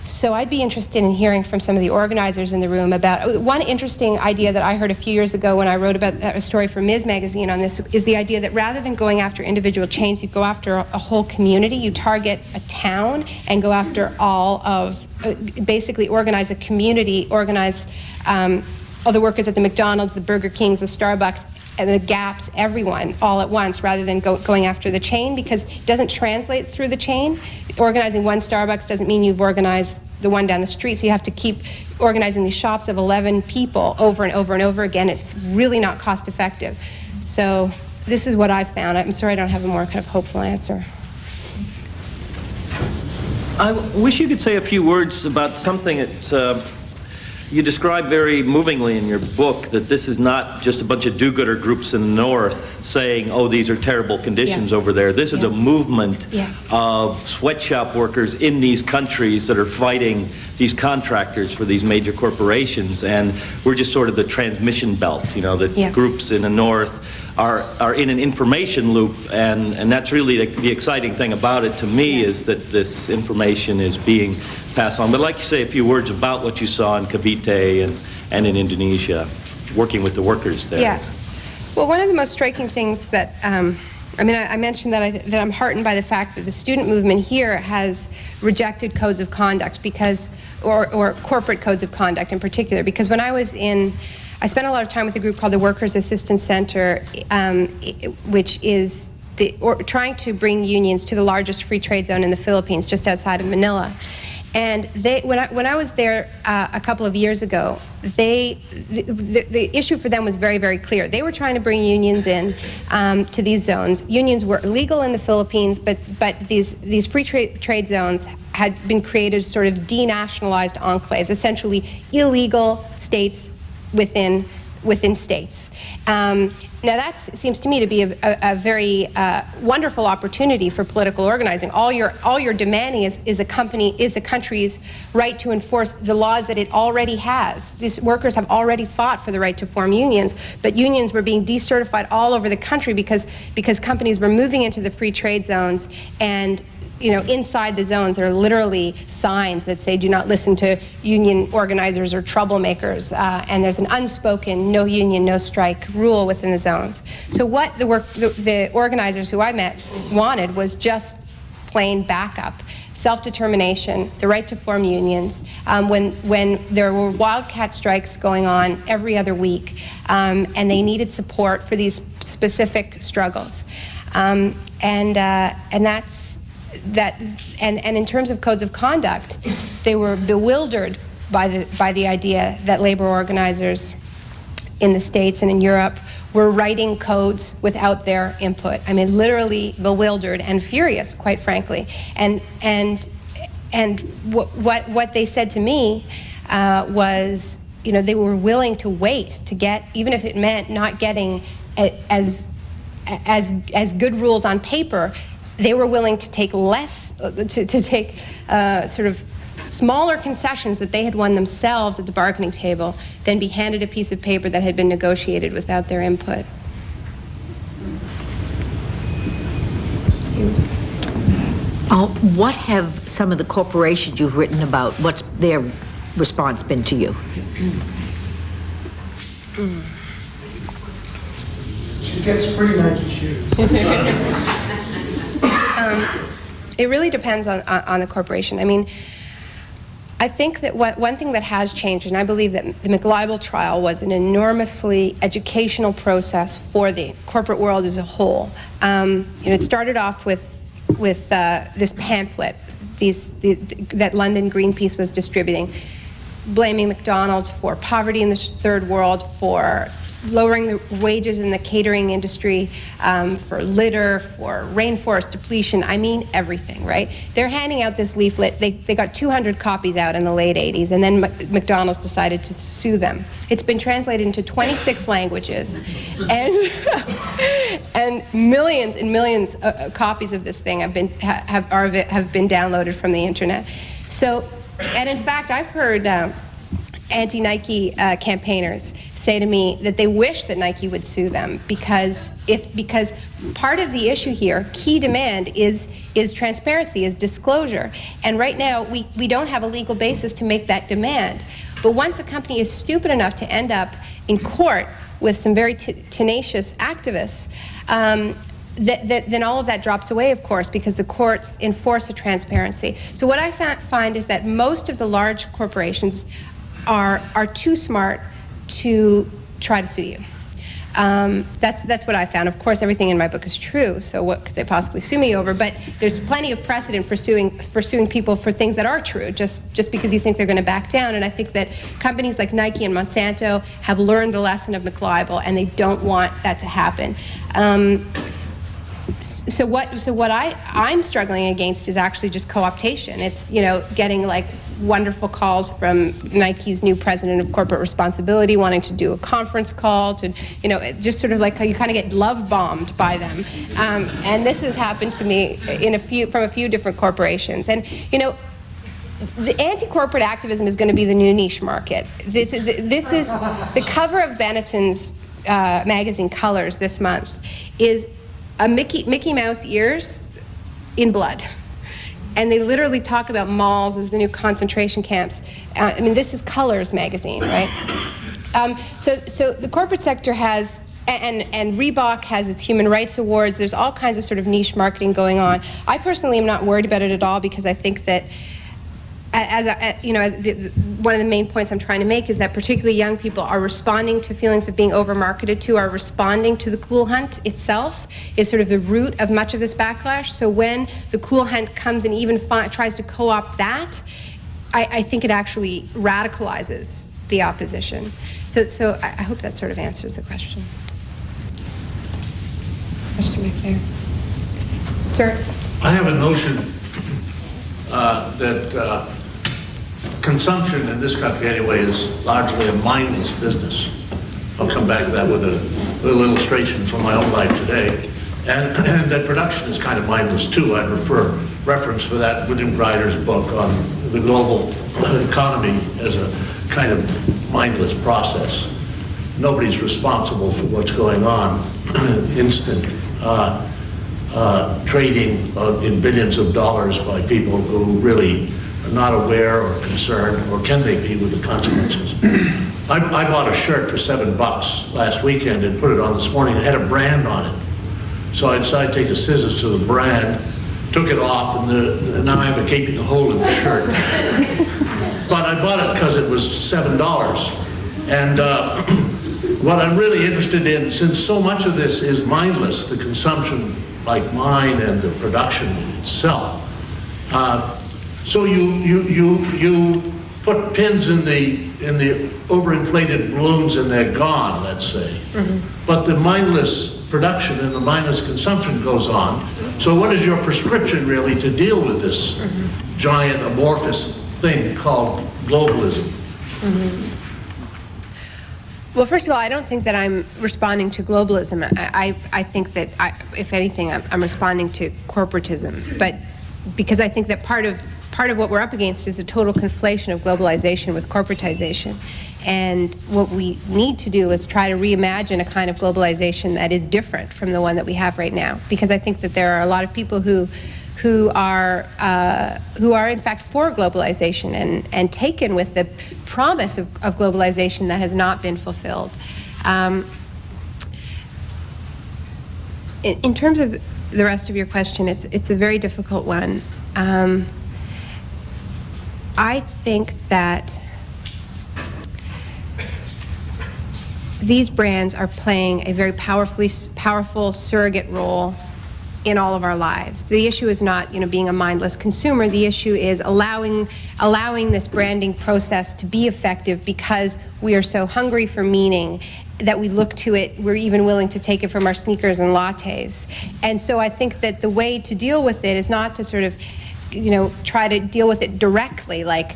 So I'd be interested in hearing from some of the organizers in the room about one interesting idea that I heard a few years ago when I wrote about a story for Ms. Magazine on this, is the idea that rather than going after individual chains, you go after a whole community. You target a town and go after all of, basically organize a community, organize all the workers at the McDonald's, the Burger Kings, the Starbucks, and the Gaps, everyone, all at once, rather than going after the chain, because it doesn't translate through the chain. Organizing one Starbucks doesn't mean you've organized the one down the street, so you have to keep organizing these shops of 11 people over and over and over again. It's really not cost effective. So this is what I've found. I'm sorry I don't have a more kind of hopeful answer. I wish you could say a few words about something that you describe very movingly in your book, that this is not just a bunch of do-gooder groups in the North saying, oh, these are terrible conditions over there. This is a movement of sweatshop workers in these countries that are fighting these contractors for these major corporations, and we're just sort of the transmission belt, you know, that groups in the North are in an information loop, and that's really the exciting thing about it to me, is that this information is being passed on. But I'd like to say a few words about what you saw in Cavite and in Indonesia, working with the workers there. Yeah. Well, one of the most striking things that, I mean, I mentioned that I'm heartened by the fact that the student movement here has rejected codes of conduct because, or corporate codes of conduct in particular, because when I was I spent a lot of time with a group called the Workers Assistance Center, which is trying to bring unions to the largest free trade zone in the Philippines, just outside of Manila. And when I was there a couple of years ago, the issue for them was very, very clear. They were trying to bring unions in to these zones. Unions were illegal in the Philippines, but these free trade zones had been created as sort of denationalized enclaves, essentially illegal states within states. Now that seems to me to be a very wonderful opportunity for political organizing. All you're demanding is a country's right to enforce the laws that it already has. These workers have already fought for the right to form unions, but unions were being decertified all over the country because companies were moving into the free trade zones, and you know, inside the zones there are literally signs that say, do not listen to union organizers or troublemakers, and there's an unspoken no union, no strike rule within the zones. So what the organizers who I met wanted was just plain backup, self-determination, the right to form unions, when there were wildcat strikes going on every other week, and they needed support for these specific struggles. And and in terms of codes of conduct, they were bewildered by the idea that labor organizers in the States and in Europe were writing codes without their input. I mean, literally bewildered and furious, quite frankly. And what they said to me was, they were willing to wait to get, even if it meant not getting as good rules on paper, they were willing to take sort of smaller concessions that they had won themselves at the bargaining table than be handed a piece of paper that had been negotiated without their input. What have some of the corporations you've written about, what's their response been to you? She gets free Nike shoes. It really depends on the corporation. I mean, I think that one thing that has changed, and I believe that the McLibel trial was an enormously educational process for the corporate world as a whole. It started off with this pamphlet that London Greenpeace was distributing, blaming McDonald's for poverty in the third world, for lowering the wages in the catering industry, for litter, for rainforest depletion. I mean, everything, right? They're handing out this leaflet. They got 200 copies out in the late 80s, and then McDonald's decided to sue them. It's been translated into 26 languages, and millions and millions of copies of this thing have been downloaded from the internet. So, and in fact, I've heard anti-Nike campaigners say to me that they wish that Nike would sue them because part of the issue here, key demand, is transparency, is disclosure. And right now, we don't have a legal basis to make that demand. But once a company is stupid enough to end up in court with some very tenacious activists, then all of that drops away, of course, because the courts enforce a transparency. So what I find is that most of the large corporations are too smart to try to sue you. That's what I found. Of course, everything in my book is true, so what could they possibly sue me over? But there's plenty of precedent for suing people for things that are true, just because you think they're going to back down. And I think that companies like Nike and Monsanto have learned the lesson of McLibel, and they don't want that to happen. So what I'm struggling against is actually just co-optation. It's, getting like wonderful calls from Nike's new president of corporate responsibility wanting to do a conference call to, just sort of like how you kind of get love bombed by them. And this has happened to me from a few different corporations. And, the anti-corporate activism is going to be the new niche market. This is the cover of Benetton's magazine Colors this month is a Mickey Mouse ears in blood. And they literally talk about malls as the new concentration camps. I mean, this is Colors magazine, right? So the corporate sector has, and Reebok has its human rights awards. There's all kinds of sort of niche marketing going on. I personally am not worried about it at all because I think that one of the main points I'm trying to make is that particularly young people are responding to feelings of being over-marketed to, are responding to the cool hunt itself, is sort of the root of much of this backlash. So when the cool hunt comes and even tries to co-opt that, I think it actually radicalizes the opposition. So I hope that sort of answers the question. Question back there. Sir? I have a notion that consumption in this country anyway is largely a mindless business. I'll come back to that with a little illustration from my own life today. And that production is kind of mindless too. I'd reference for that William Grider's book on the global economy as a kind of mindless process. Nobody's responsible for what's going on. Instant trading in billions of dollars by people who really are not aware or concerned, or can they be, with the consequences. I bought a shirt for $7 last weekend and put it on this morning. It had a brand on it. So I decided to take the scissors to the brand, took it off, and now I have a gaping hole in the shirt. But I bought it because it was $7. And what I'm really interested in, since so much of this is mindless, the consumption like mine and the production itself, so you put pins in the overinflated balloons and they're gone, let's say. But the mindless production and the mindless consumption goes on. So what is your prescription really to deal with this giant amorphous thing called globalism? Well, first of all, I don't think that I'm responding to globalism. I think that, if anything, I'm responding to corporatism. But because I think that part of what we're up against is the total conflation of globalization with corporatization. And what we need to do is try to reimagine a kind of globalization that is different from the one that we have right now. Because I think that there are a lot of people who are in fact for globalization and taken with the promise of globalization that has not been fulfilled. In terms of the rest of your question, it's a very difficult one. I think that these brands are playing a very powerful surrogate role in all of our lives. The issue is not, being a mindless consumer. The issue is allowing this branding process to be effective because we are so hungry for meaning that we look to it, we're even willing to take it from our sneakers and lattes. And so I think that the way to deal with it is not to sort of, try to deal with it directly, like,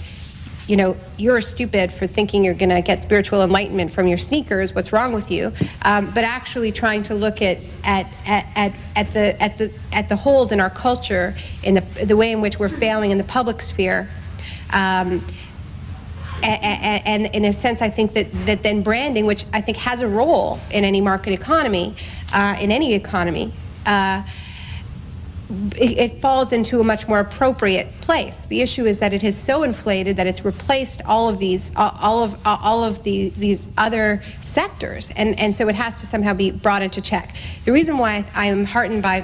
you're stupid for thinking you're going to get spiritual enlightenment from your sneakers. What's wrong with you? But actually trying to look at the holes in our culture, in the way in which we're failing in the public sphere, and in a sense, I think that then branding, which I think has a role in any market economy, in any economy. It falls into a much more appropriate place. The issue is that it is so inflated that it's replaced all of these other sectors, and so it has to somehow be brought into check. The reason why I am heartened by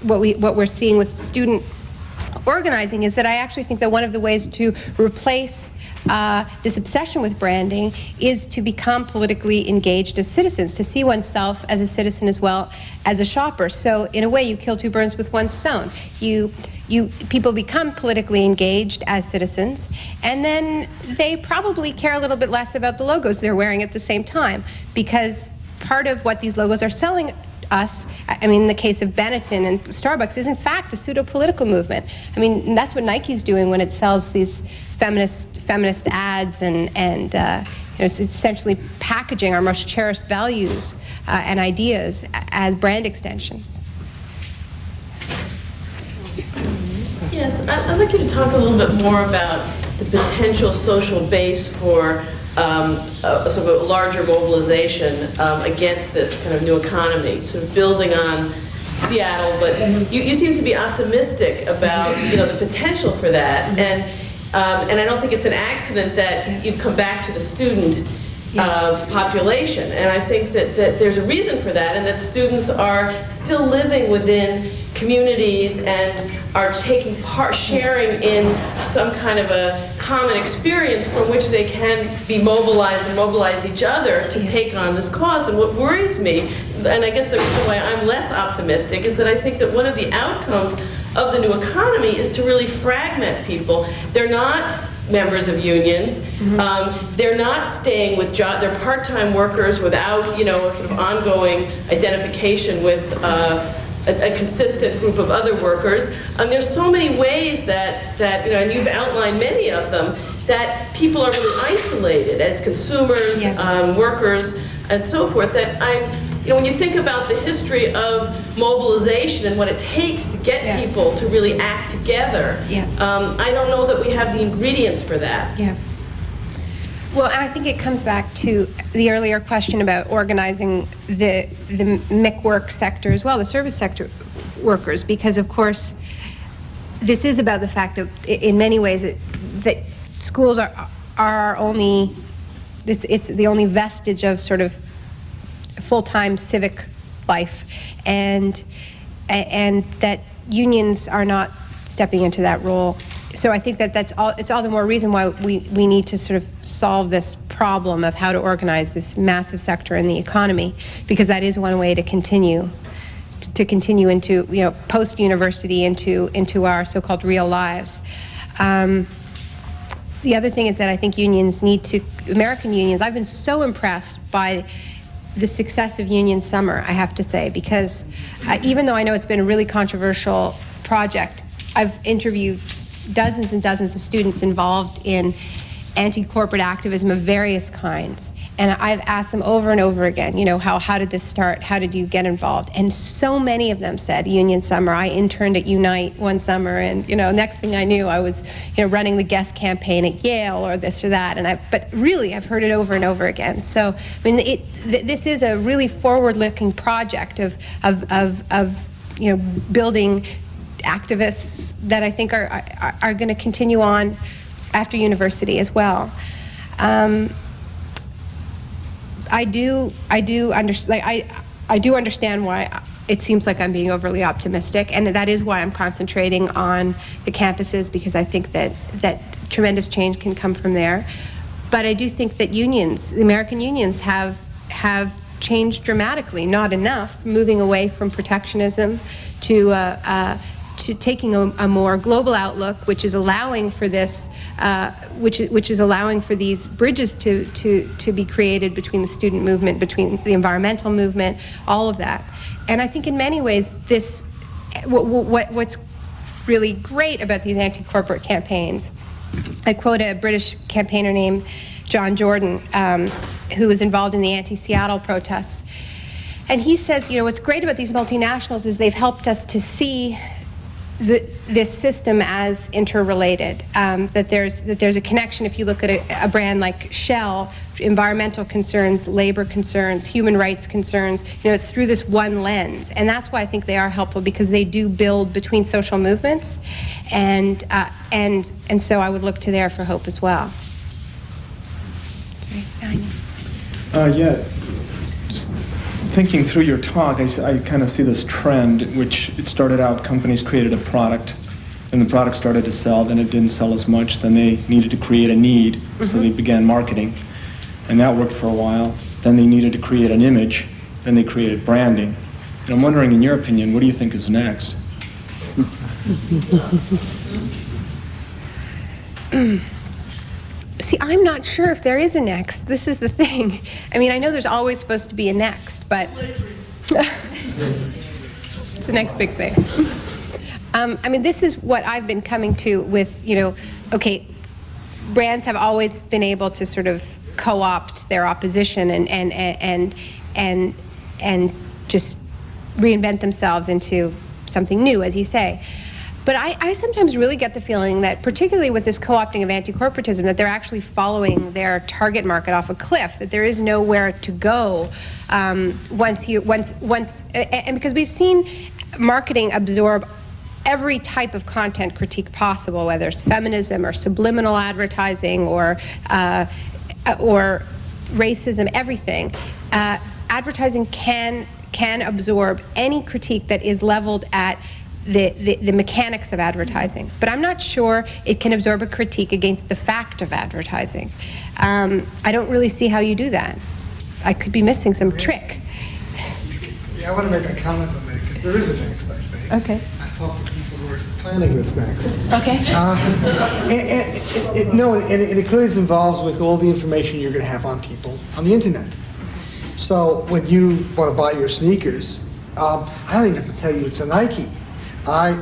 what we're seeing with student organizing is that I actually think that one of the ways to replace this obsession with branding is to become politically engaged as citizens, to see oneself as a citizen as well as a shopper. So in a way, you kill two birds with one stone. People become politically engaged as citizens, and then they probably care a little bit less about the logos they're wearing at the same time, because part of what these logos are selling us, in the case of Benetton and Starbucks, is in fact a pseudo-political movement. That's what Nike's doing when it sells these feminist ads, and it's essentially packaging our most cherished values and ideas as brand extensions. Yes, I'd like you to talk a little bit more about the potential social base for sort of a larger mobilization against this kind of new economy, sort of building on Seattle, but you seem to be optimistic about the potential for that, and I don't think it's an accident that you've come back to the student population, and I think that there's a reason for that, and that students are still living within communities and are taking part, sharing in some kind of a common experience from which they can be mobilized and mobilize each other to take on this cause. And what worries me, and I guess the reason why I'm less optimistic, is that I think that one of the outcomes of the new economy is to really fragment people. They're not members of unions. They're not staying with jobs. They're part-time workers without, a sort of ongoing identification with a consistent group of other workers. There's so many ways that and you've outlined many of them, that people are really isolated as consumers, workers, and so forth. That when you think about the history of mobilization and what it takes to get people to really act together, I don't know that we have the ingredients for that. Well, and I think it comes back to the earlier question about organizing the MIC work sector as well, the service sector workers, because of course this is about the fact that in many ways that schools are our only, it's the only vestige of sort of full-time civic life, and that unions are not stepping into that role so I think that it's all the more reason why we need to sort of solve this problem of how to organize this massive sector in the economy, because that is one way to continue into, you know, post-university into our so-called real lives. The other thing is that I think unions need to, American unions, I've been so impressed by the success of Union Summer, I have to say, because even though I know it's been a really controversial project, I've interviewed dozens and dozens of students involved in anti-corporate activism of various kinds. And I've asked them over and over again, you know, how did this start? How did you get involved? And so many of them said, Union Summer. I interned at Unite one summer, and, you know, next thing I knew, I was, you know, running the guest campaign at Yale or this or that. And but really, I've heard it over and over again. So, I mean, this is a really forward-looking project of you know, building activists that I think are going to continue on after university as well. I do understand why it seems like I'm being overly optimistic, and that is why I'm concentrating on the campuses, because I think that tremendous change can come from there. But I do think that unions, the American unions, have changed dramatically, not enough, moving away from protectionism to taking a more global outlook, which is allowing for this, which is allowing for these bridges to be created between the student movement, between the environmental movement, all of that. And I think in many ways, this, what's really great about these anti-corporate campaigns, I quote a British campaigner named John Jordan, who was involved in the anti-Seattle protests. And he says, you know, what's great about these multinationals is they've helped us to see this system as interrelated, that there's a connection. If you look at a brand like Shell, environmental concerns, labor concerns, human rights concerns, you know, through this one lens. And that's why I think they are helpful, because they do build between social movements, and so I would look to there for hope as well. Yeah. Just thinking through your talk, I kind of see this trend, which it started out, companies created a product, and the product started to sell, then it didn't sell as much, then they needed to create a need, so they began marketing, and that worked for a while. Then they needed to create an image, then they created branding. And I'm wondering, in your opinion, what do you think is next? See, I'm not sure if there is a next. This is the thing. I mean, I know there's always supposed to be a next, but it's the next big thing. I mean, this is what I've been coming to with, you know, okay, brands have always been able to sort of co-opt their opposition and just reinvent themselves into something new, as you say. But I sometimes really get the feeling that, particularly with this co-opting of anti-corporatism, that they're actually following their target market off a cliff, that there is nowhere to go and because we've seen marketing absorb every type of content critique possible, whether it's feminism or subliminal advertising or racism, everything. Advertising can absorb any critique that is leveled at the mechanics of advertising, but I'm not sure it can absorb a critique against the fact of advertising. I don't really see how you do that. I could be missing some trick. Yeah, I want to make a comment on that, because there is a next, I think. Okay. I've talked to people who are planning this next. Okay. And it clearly is involved with all the information you're going to have on people on the internet. So when you want to buy your sneakers, I don't even have to tell you it's a Nike.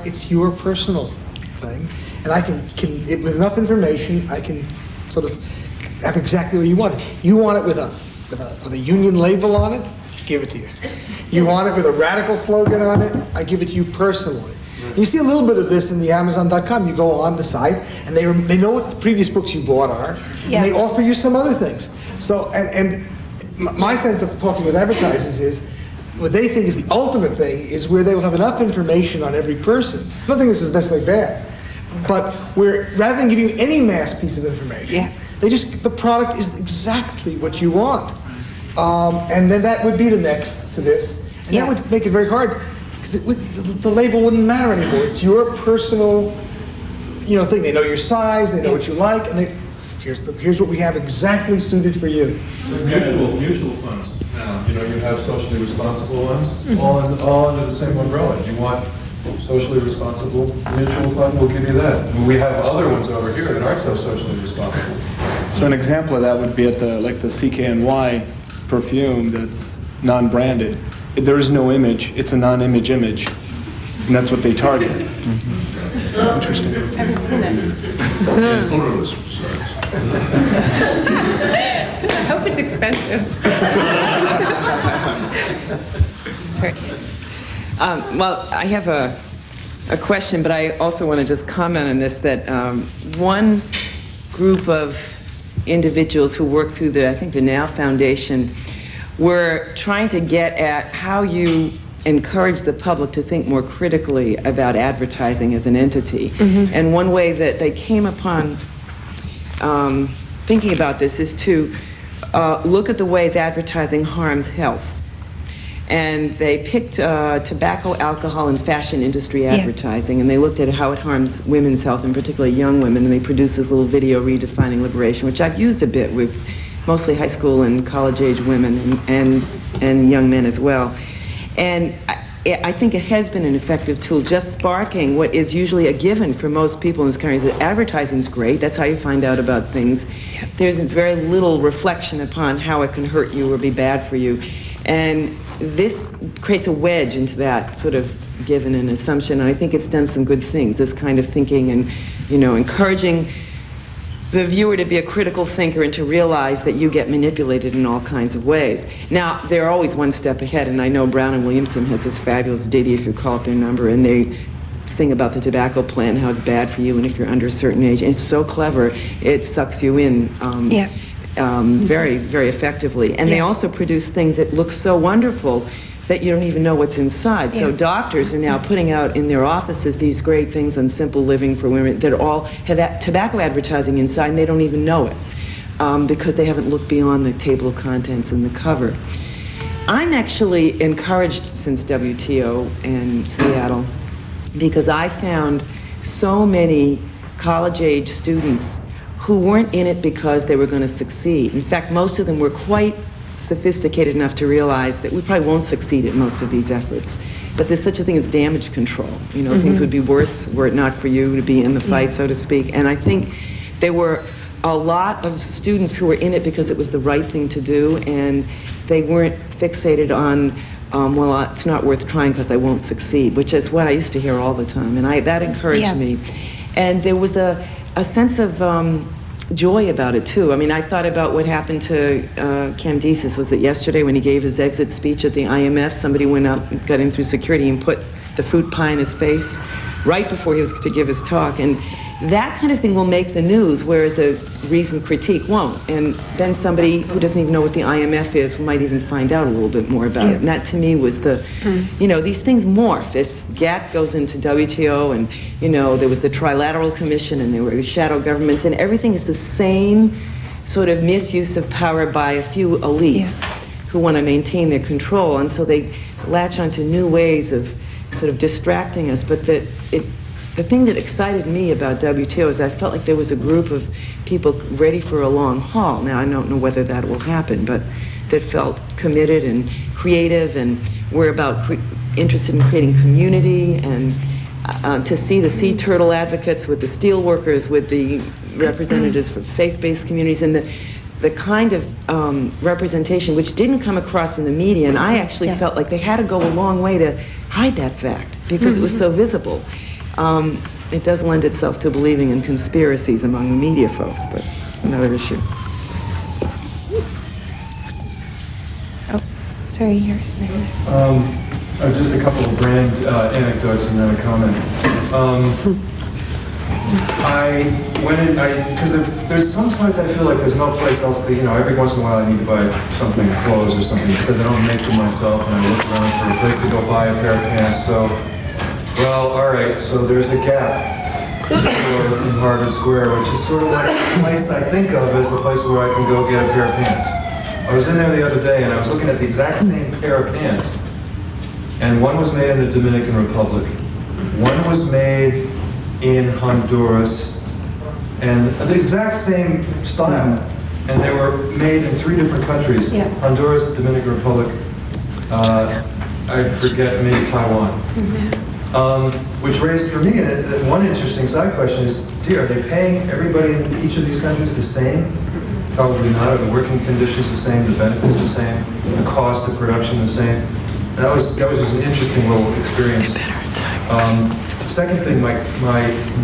It's your personal thing, and I can with enough information, I can sort of have exactly what you want. You want it with a union label on it, give it to you. You want it with a radical slogan on it, I give it to you personally. You see a little bit of this in the Amazon.com. You go on the site, and they know what the previous books you bought are, yeah. And they offer you some other things. So, and my sense of talking with advertisers is, what they think is the ultimate thing is where they will have enough information on every person. I don't think this is necessarily bad, but where rather than giving you any mass piece of information, the product is exactly what you want. And then that would be the next to this. And that would make it very hard, because the label wouldn't matter anymore. It's your personal, thing. They know your size, they know what you like, and here's what we have exactly suited for you. So mutual funds now, you have socially responsible ones, all under the same umbrella. You want socially responsible mutual fund, we'll give you that. We have other ones over here that aren't so socially responsible. So an example of that would be at the CKNY perfume that's non-branded. There is no image, it's a non-image image, and that's what they target. Interesting. I haven't seen it. Odorless besides. I hope it's expensive. Sorry. Well, I have a question, but I also want to just comment on this, that one group of individuals who work through I think the Now Foundation, were trying to get at how you encourage the public to think more critically about advertising as an entity. And one way that they came upon thinking about this is to look at the ways advertising harms health. And they picked tobacco, alcohol, and fashion industry advertising, and they looked at how it harms women's health, and particularly young women, and they produced this little video, Redefining Liberation, which I've used a bit with mostly high school and college-age women and young men as well. And I think it has been an effective tool, just sparking what is usually a given for most people in this country, that advertising's great, that's how you find out about things. There's very little reflection upon how it can hurt you or be bad for you. And this creates a wedge into that sort of given and assumption, and I think it's done some good things, this kind of thinking, and encouraging the viewer to be a critical thinker and to realize that you get manipulated in all kinds of ways. Now, they're always one step ahead, and I know Brown and Williamson has this fabulous ditty, if you call it their number, and they sing about the tobacco plant, how it's bad for you, and if you're under a certain age, and it's so clever, it sucks you in very, very effectively. And they also produce things that look so wonderful that you don't even know what's inside. So doctors are now putting out in their offices these great things on simple living for women that all have tobacco advertising inside, and they don't even know it because they haven't looked beyond the table of contents and the cover. I'm actually encouraged since WTO and Seattle, because I found so many college-age students who weren't in it because they were going to succeed. In fact, most of them were quite sophisticated enough to realize that we probably won't succeed at most of these efforts. But there's such a thing as damage control. Things would be worse were it not for you to be in the fight, so to speak. And I think there were a lot of students who were in it because it was the right thing to do, and they weren't fixated on, well, it's not worth trying because I won't succeed, which is what I used to hear all the time. And that encouraged me. And there was a sense of joy about it too. I mean, I thought about what happened to Candices, was it yesterday, when he gave his exit speech at the IMF? Somebody went up, got in through security, and put the fruit pie in his face right before he was to give his talk. And that kind of thing will make the news, whereas a reasoned critique won't. And then somebody who doesn't even know what the IMF is might even find out a little bit more about it. And that to me was the, these things morph. If GATT goes into WTO, and there was the Trilateral Commission, and there were shadow governments, and everything is the same sort of misuse of power by a few elites who want to maintain their control. And so they latch onto new ways of sort of distracting us. But the thing that excited me about WTO is that I felt like there was a group of people ready for a long haul. Now, I don't know whether that will happen, but that felt committed and creative, and were interested in creating community, and to see the sea turtle advocates with the steel workers, with the representatives for faith-based communities, and the kind of representation which didn't come across in the media. And I actually felt like they had to go a long way to hide that fact because it was so visible. It does lend itself to believing in conspiracies among the media folks, but it's another issue. Oh, sorry, you're Just a couple of brand anecdotes and then a comment. I went in, because there's sometimes I feel like there's no place else to, every once in a while I need to buy something, clothes or something, because I don't make them myself, and I look around for a place to go buy a pair of pants. So, well, all right, so there's a Gap store in Harvard Square, which is sort of like the place I think of as the place where I can go get a pair of pants. I was in there the other day, and I was looking at the exact same pair of pants, and one was made in the Dominican Republic. One was made in Honduras, and the exact same style. And they were made in 3 different countries: Honduras, Dominican Republic, I forget, maybe Taiwan. Which raised for me one interesting side question is, are they paying everybody in each of these countries the same? Probably not. Are the working conditions the same, the benefits the same, the cost of production the same? And that was just an interesting little experience. Second thing, my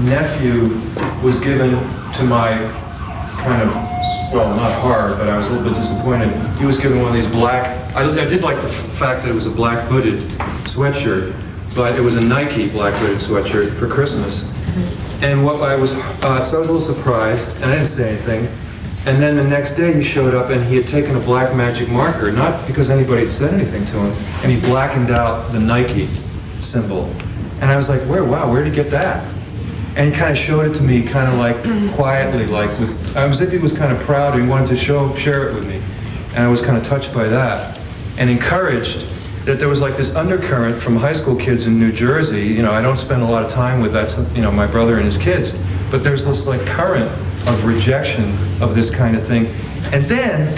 nephew was given to my kind of, well, not hard, but I was a little bit disappointed. He was given one of these black, I did like the fact that it was a black hooded sweatshirt, but it was a Nike black hooded sweatshirt for Christmas. And what I was, so I was a little surprised, and I didn't say anything. And then the next day he showed up and he had taken a black magic marker, not because anybody had said anything to him, and he blackened out the Nike symbol. And I was like, wow, where'd he get that? And he kind of showed it to me, kind of like quietly, like as if he was kind of proud and he wanted to share it with me. And I was kind of touched by that and encouraged that there was like this undercurrent from high school kids in New Jersey. You know, I don't spend a lot of time with that, you know, my brother and his kids, but there's this like current of rejection of this kind of thing. And then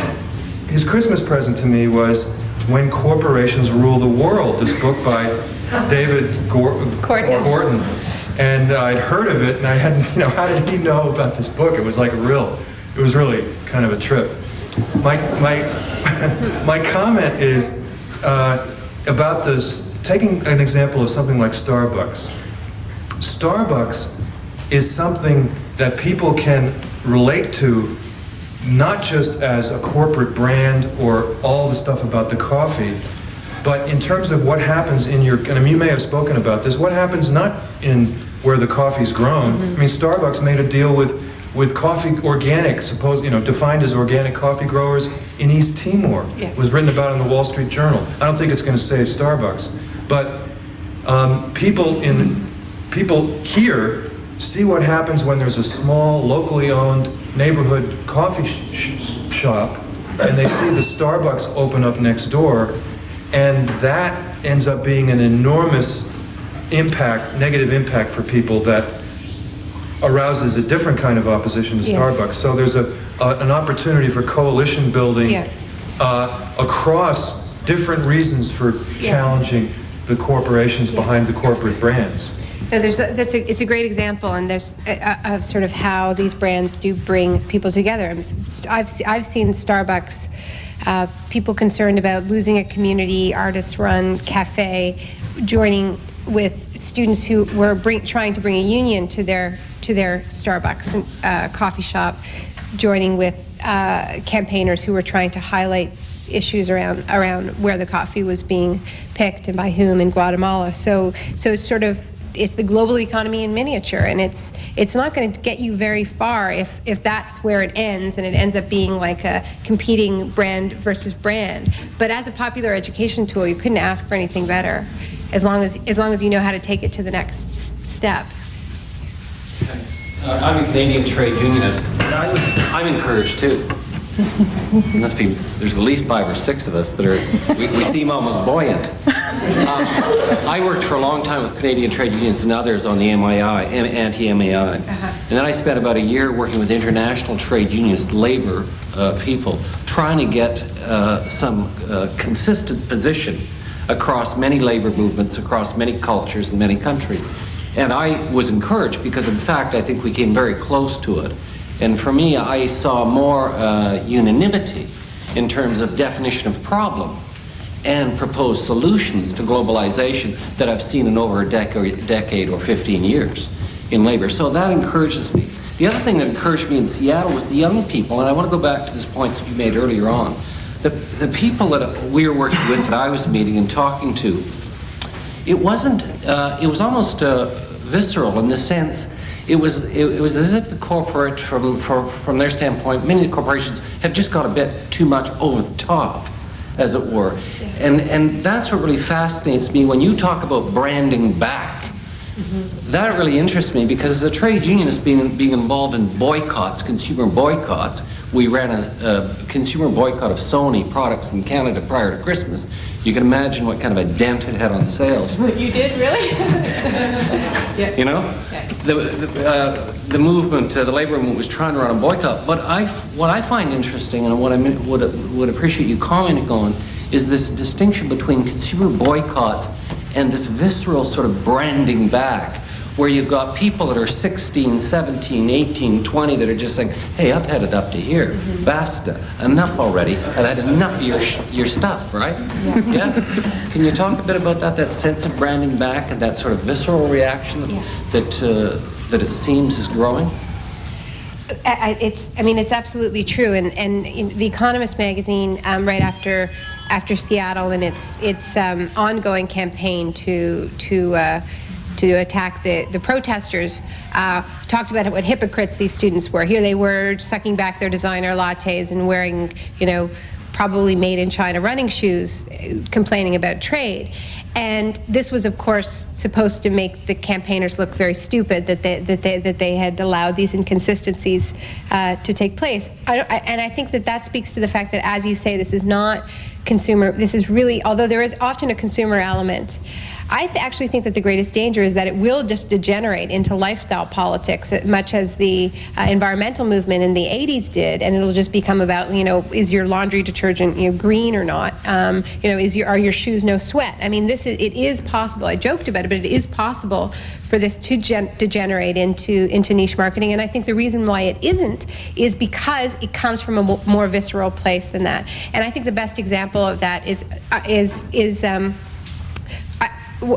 his Christmas present to me was When Corporations Rule the World, this book by David Gorton. And I'd heard of it, and I hadn't, you know, how did he know about this book? It was like it was really kind of a trip. My comment is about this, taking an example of something like Starbucks. Starbucks is something that people can relate to, not just as a corporate brand or all the stuff about the coffee, but in terms of what happens in your, and I mean, you may have spoken about this, what happens not in where the coffee's grown. I mean, Starbucks made a deal with coffee organic, defined as organic coffee growers in East Timor. Yeah. It was written about in the Wall Street Journal. I don't think it's going to save Starbucks, but people here see what happens when there's a small, locally owned neighborhood coffee shop, and they see the Starbucks open up next door, and that ends up being an enormous negative impact for people that arouses a different kind of opposition to Starbucks. So there's an opportunity for coalition building across different reasons for challenging the corporations behind the corporate brands. No, it's a great example, and there's of sort of how these brands do bring people together. I've seen Starbucks, people concerned about losing a community artist-run cafe, joining with students who were trying to bring a union to their Starbucks coffee shop, joining with campaigners who were trying to highlight issues around where the coffee was being picked and by whom in Guatemala. So it's the global economy in miniature, and it's not going to get you very far if that's where it ends, and it ends up being like a competing brand versus brand. But as a popular education tool, you couldn't ask for anything better, as long as you know how to take it to the next step. I'm a Canadian trade unionist. I'm encouraged too. There's at least 5 or 6 of us that we seem almost buoyant. I worked for a long time with Canadian trade unions and others on the anti-MAI. And then I spent about a year working with international trade unions, labor people, trying to get some consistent position across many labor movements, across many cultures and many countries. And I was encouraged because, in fact, I think we came very close to it. And for me, I saw more unanimity in terms of definition of problem and proposed solutions to globalization that I've seen in over a decade or 15 years in labor. So that encourages me. The other thing that encouraged me in Seattle was the young people, and I want to go back to this point that you made earlier on. The people that we were working with, that I was meeting and talking to, it was almost visceral in the sense, it was as if the corporate, from their standpoint, many of the corporations have just got a bit too much over the top, as it were. And that's what really fascinates me when you talk about branding back. That really interests me because as a trade unionist being involved in boycotts, consumer boycotts, we ran a consumer boycott of Sony products in Canada prior to Christmas. You can imagine what kind of a dent it had on sales. You did, really? Yeah. You know? The movement, the labor movement was trying to run a boycott. But what I find interesting and what I would appreciate you commenting on is this distinction between consumer boycotts and this visceral sort of branding back, where you've got people that are 16, 17, 18, 20 that are just saying, hey, I've had it up to here. Basta. Enough already. I've had enough of your stuff, right? Yeah? Can you talk a bit about that sense of branding back and that sort of visceral reaction that it seems is growing? It's absolutely true, and in The Economist magazine, right after Seattle and its ongoing campaign to attack the protesters, talked about what hypocrites these students were. Here they were sucking back their designer lattes and wearing, probably made in China running shoes, complaining about trade. And this was, of course, supposed to make the campaigners look very stupid that they had allowed these inconsistencies to take place. And I think that speaks to the fact that, as you say, this is not consumer. This is really, although there is often a consumer element, I actually think that the greatest danger is that it will just degenerate into lifestyle politics, much as the environmental movement in the 80s did, and it'll just become about, is your laundry detergent green or not? Are your shoes no sweat? I mean, it is possible. I joked about it, but it is possible for this to degenerate into niche marketing, and I think the reason why it isn't is because it comes from a more visceral place than that. And I think the best example of that is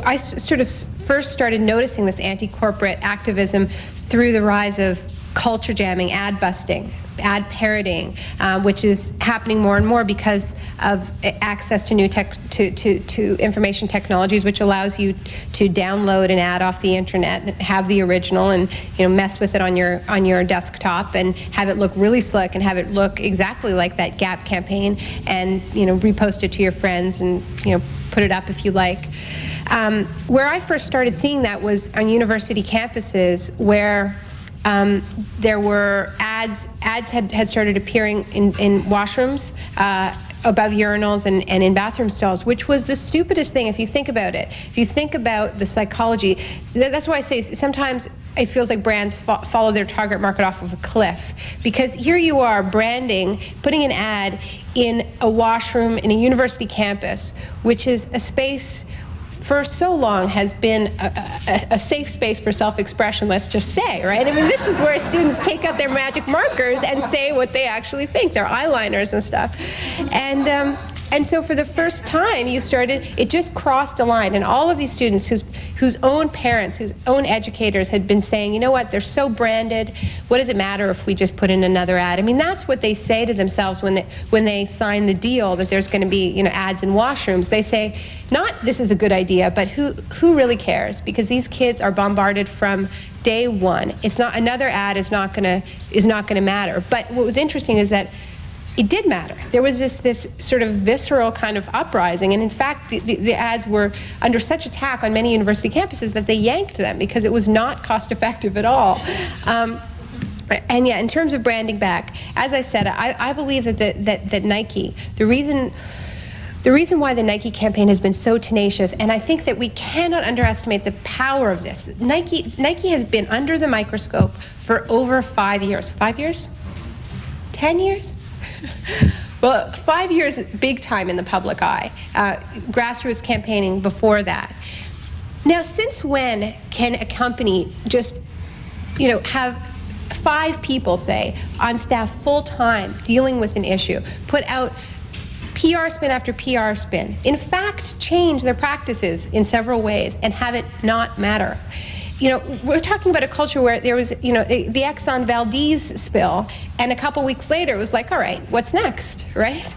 I sort of first started noticing this anti-corporate activism through the rise of culture jamming, ad busting, ad parroting, which is happening more and more because of access to new to information technologies, which allows you to download an ad off the internet, have the original, and mess with it on your desktop, and have it look really slick, and have it look exactly like that Gap campaign, and repost it to your friends, and put it up if you like. Where I first started seeing that was on university campuses, where there were ads had started appearing in washrooms, above urinals, and in bathroom stalls, which was the stupidest thing if you think about it. If you think about the psychology, that's why I say sometimes it feels like brands follow their target market off of a cliff, because here you are branding, putting an ad in a washroom in a university campus, which is a space for so long has been a safe space for self-expression, let's just say, right? I mean, this is where students take out their magic markers and say what they actually think, their eyeliners and stuff. And so for the first time, it just crossed a line, and all of these students whose own parents, whose own educators had been saying, you know what, they're so branded, what does it matter if we just put in another ad? I mean, that's what they say to themselves when they sign the deal that there's going to be, ads in washrooms. They say, not this is a good idea, but who really cares? Because these kids are bombarded from day one. It's not, another ad is not going to matter. But what was interesting is that it did matter. There was this sort of visceral kind of uprising, and in fact the ads were under such attack on many university campuses that they yanked them because it was not cost effective at all. And yeah, in terms of branding back, as I said, I believe that Nike, the reason why the Nike campaign has been so tenacious, and I think that we cannot underestimate the power of this. Nike has been under the microscope for over 5 years. 5 years? 10 years? Well, 5 years, big time in the public eye. Grassroots campaigning before that. Now, since when can a company just, have 5 people, say, on staff full-time dealing with an issue, put out PR spin after PR spin, in fact, change their practices in several ways and have it not matter? We're talking about a culture where there was, the Exxon Valdez spill, and a couple weeks later it was like, all right, what's next, right?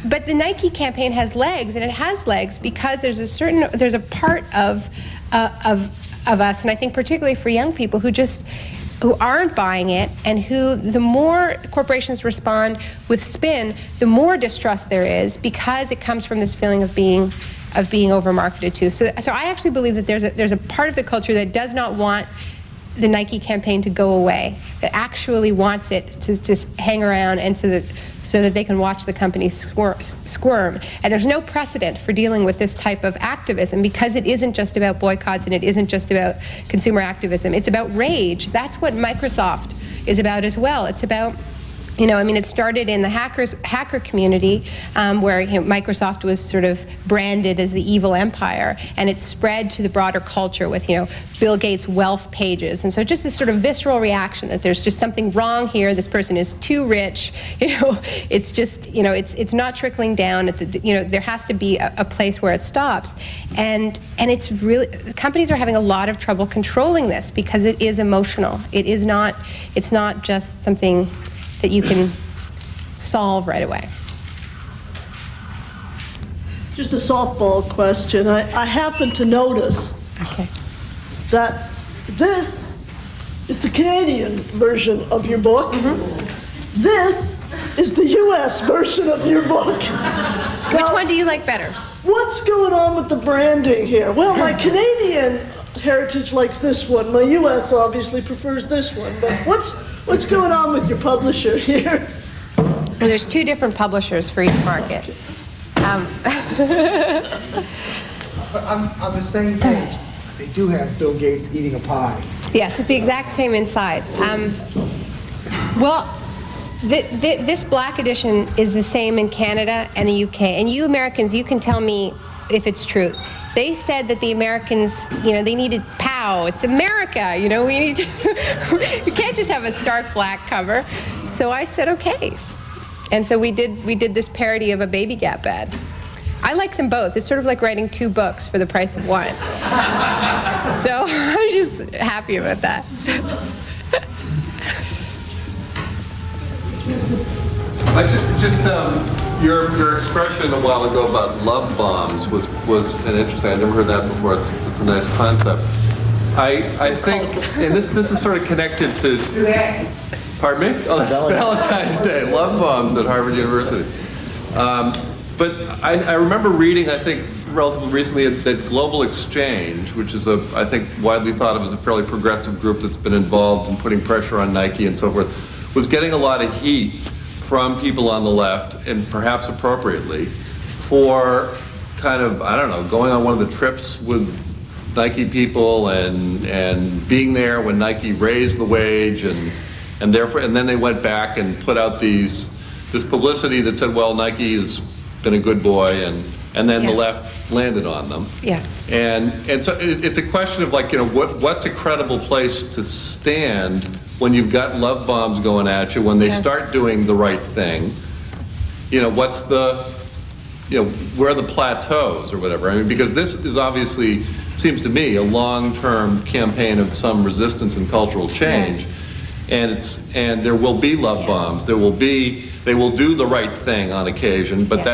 But the Nike campaign has legs, and it has legs because there's a part of us, and I think particularly for young people who aren't buying it, and who, the more corporations respond with spin, the more distrust there is, because it comes from this feeling of being being over-marketed to. So I actually believe that there's a part of the culture that does not want the Nike campaign to go away, that actually wants it to hang around, and so that they can watch the company squirm. And there's no precedent for dealing with this type of activism, because it isn't just about boycotts and it isn't just about consumer activism. It's about rage. That's what Microsoft is about as well. It's about, it started in the hacker community, where Microsoft was sort of branded as the evil empire, and it spread to the broader culture with Bill Gates' wealth pages, and so just this sort of visceral reaction that there's just something wrong here. This person is too rich. It's just it's not trickling down. There has to be a place where it stops, and it's really, companies are having a lot of trouble controlling this because it is emotional. It's not just something that you can solve right away. Just a softball question. I happen to notice that this is the Canadian version of your book. Mm-hmm. This is the U.S. version of your book. Which one do you like better? What's going on with the branding here? Well, my Canadian heritage likes this one. My U.S. obviously prefers this one. But what's going on with your publisher here? Well, there's two different publishers for each market. On the same page, they do have Bill Gates eating a pie. Yes, it's the exact same inside. This black edition is the same in Canada and the UK. And you Americans, you can tell me if it's true. They said that the Americans, they needed POW. It's America, we need to, you can't just have a stark black cover. So I said, okay. And so we did this parody of a Baby Gap ad. I like them both. It's sort of like writing two books for the price of one. So I'm just happy about that. Your expression a while ago about love bombs was an interesting. I never heard that before. It's a nice concept. I think, and this is sort of connected to. Pardon me? Oh, that's Valentine's Day. Love bombs at Harvard University. But I remember reading, I think, relatively recently, that Global Exchange, which is I think widely thought of as a fairly progressive group that's been involved in putting pressure on Nike and so forth, was getting a lot of heat from people on the left, and perhaps appropriately, for kind of, I don't know, going on one of the trips with Nike people and being there when Nike raised the wage, and then they went back and put out this publicity that said, well, Nike has been a good boy, and then the left landed on them. Yeah. And so it's a question of what's a credible place to stand when you've got love bombs going at you, when they start doing the right thing. What's where are the plateaus or whatever? I mean, because this is obviously, seems to me, a long-term campaign of some resistance and cultural change. And there will be love bombs. They will do the right thing on occasion, but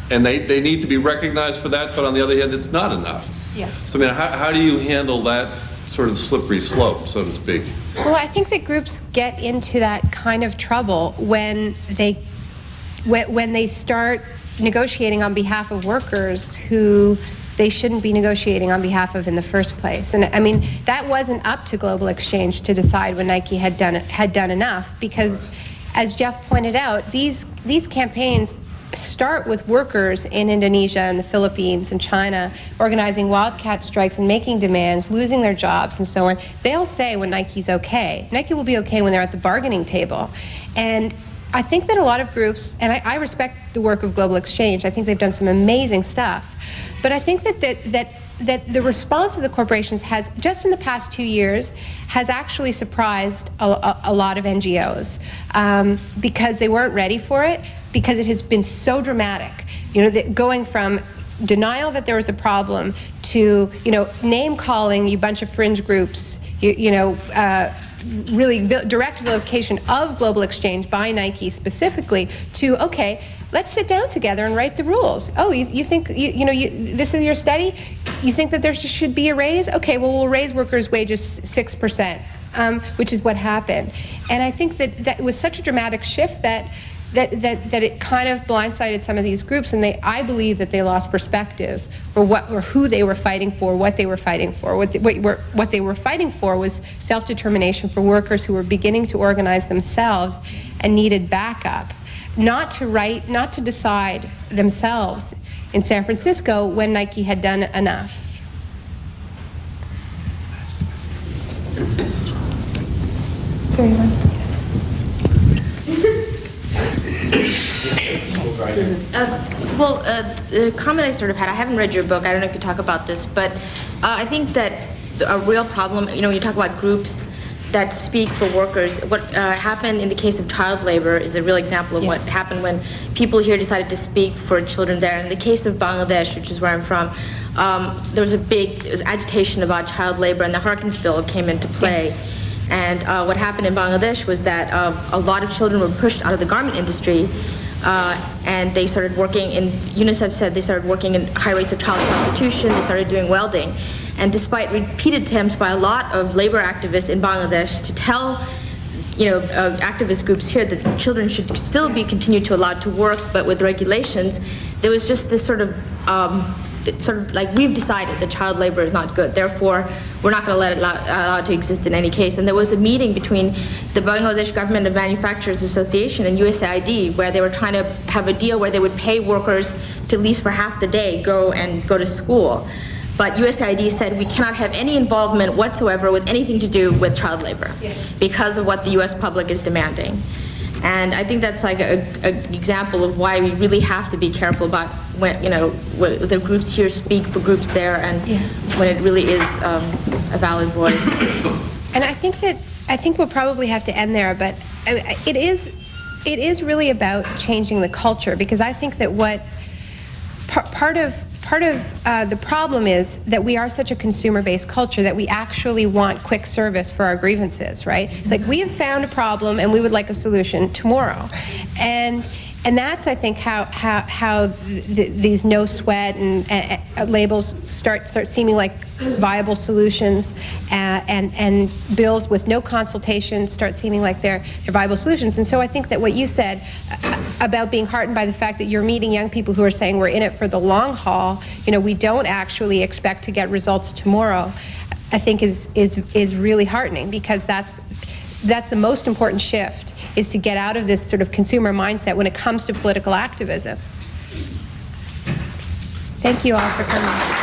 they need to be recognized for that, but on the other hand, it's not enough. Yeah. So I mean, how do you handle that sort of slippery slope, so to speak? Well, I think that groups get into that kind of trouble when they start negotiating on behalf of workers who they shouldn't be negotiating on behalf of in the first place. And I mean, that wasn't up to Global Exchange to decide when Nike had done enough, because as Jeff pointed out, these campaigns start with workers in Indonesia and the Philippines and China organizing wildcat strikes and making demands, losing their jobs and so on. They'll say when Nike's okay. Nike will be okay when they're at the bargaining table. And I think that a lot of groups, and I respect the work of Global Exchange, I think they've done some amazing stuff, but I think that the response of the corporations has, just in the past 2 years, has actually surprised a lot of NGOs because they weren't ready for it, because it has been so dramatic. Going from denial that there was a problem to, name calling you bunch of fringe groups, really direct vilification of Global Exchange by Nike specifically, to, okay, let's sit down together and write the rules. Oh, you think, this is your study? You think that there should be a raise? Okay, well, we'll raise workers' wages 6%, which is what happened. And I think that it was such a dramatic shift that that it kind of blindsided some of these groups, and I believe that they lost perspective for who they were fighting for, what they were fighting for. What they were fighting for was self-determination for workers who were beginning to organize themselves and needed backup, not to decide themselves in San Francisco when Nike had done enough. Sorry, the comment I sort of had, I haven't read your book, I don't know if you talk about this, but I think that a real problem, when you talk about groups that speak for workers, what happened in the case of child labor is a real example of what happened when people here decided to speak for children there. In the case of Bangladesh, which is where I'm from, there was agitation about child labor, and the Harkins Bill came into play. And what happened in Bangladesh was that a lot of children were pushed out of the garment industry, and they started working in, UNICEF said they started working in high rates of child prostitution, they started doing welding. And despite repeated attempts by a lot of labor activists in Bangladesh to tell activist groups here that children should still be continued to allowed to work, but with regulations, there was just this sort of like, we've decided that child labor is not good, therefore we're not going to let it allow it to exist in any case. And there was a meeting between the Bangladesh Government of Manufacturers Association and USAID where they were trying to have a deal where they would pay workers to, at least for half the day, go to school. But USAID said we cannot have any involvement whatsoever with anything to do with child labor because of what the US public is demanding. And I think that's like an example of why we really have to be careful about when, when the groups here speak for groups there, and when it really is a valid voice. And I think we'll probably have to end there, but it is really about changing the culture, because I think that part of the problem is that we are such a consumer-based culture that we actually want quick service for our grievances, right? It's like, we have found a problem and we would like a solution tomorrow. And that's, I think, how these no sweat and labels start seeming like viable solutions, and bills with no consultation start seeming like they're viable solutions. And so I think that what you said about being heartened by the fact that you're meeting young people who are saying we're in it for the long haul, we don't actually expect to get results tomorrow, I think is really heartening, because that's the most important shift, is to get out of this sort of consumer mindset when it comes to political activism. Thank you all for coming.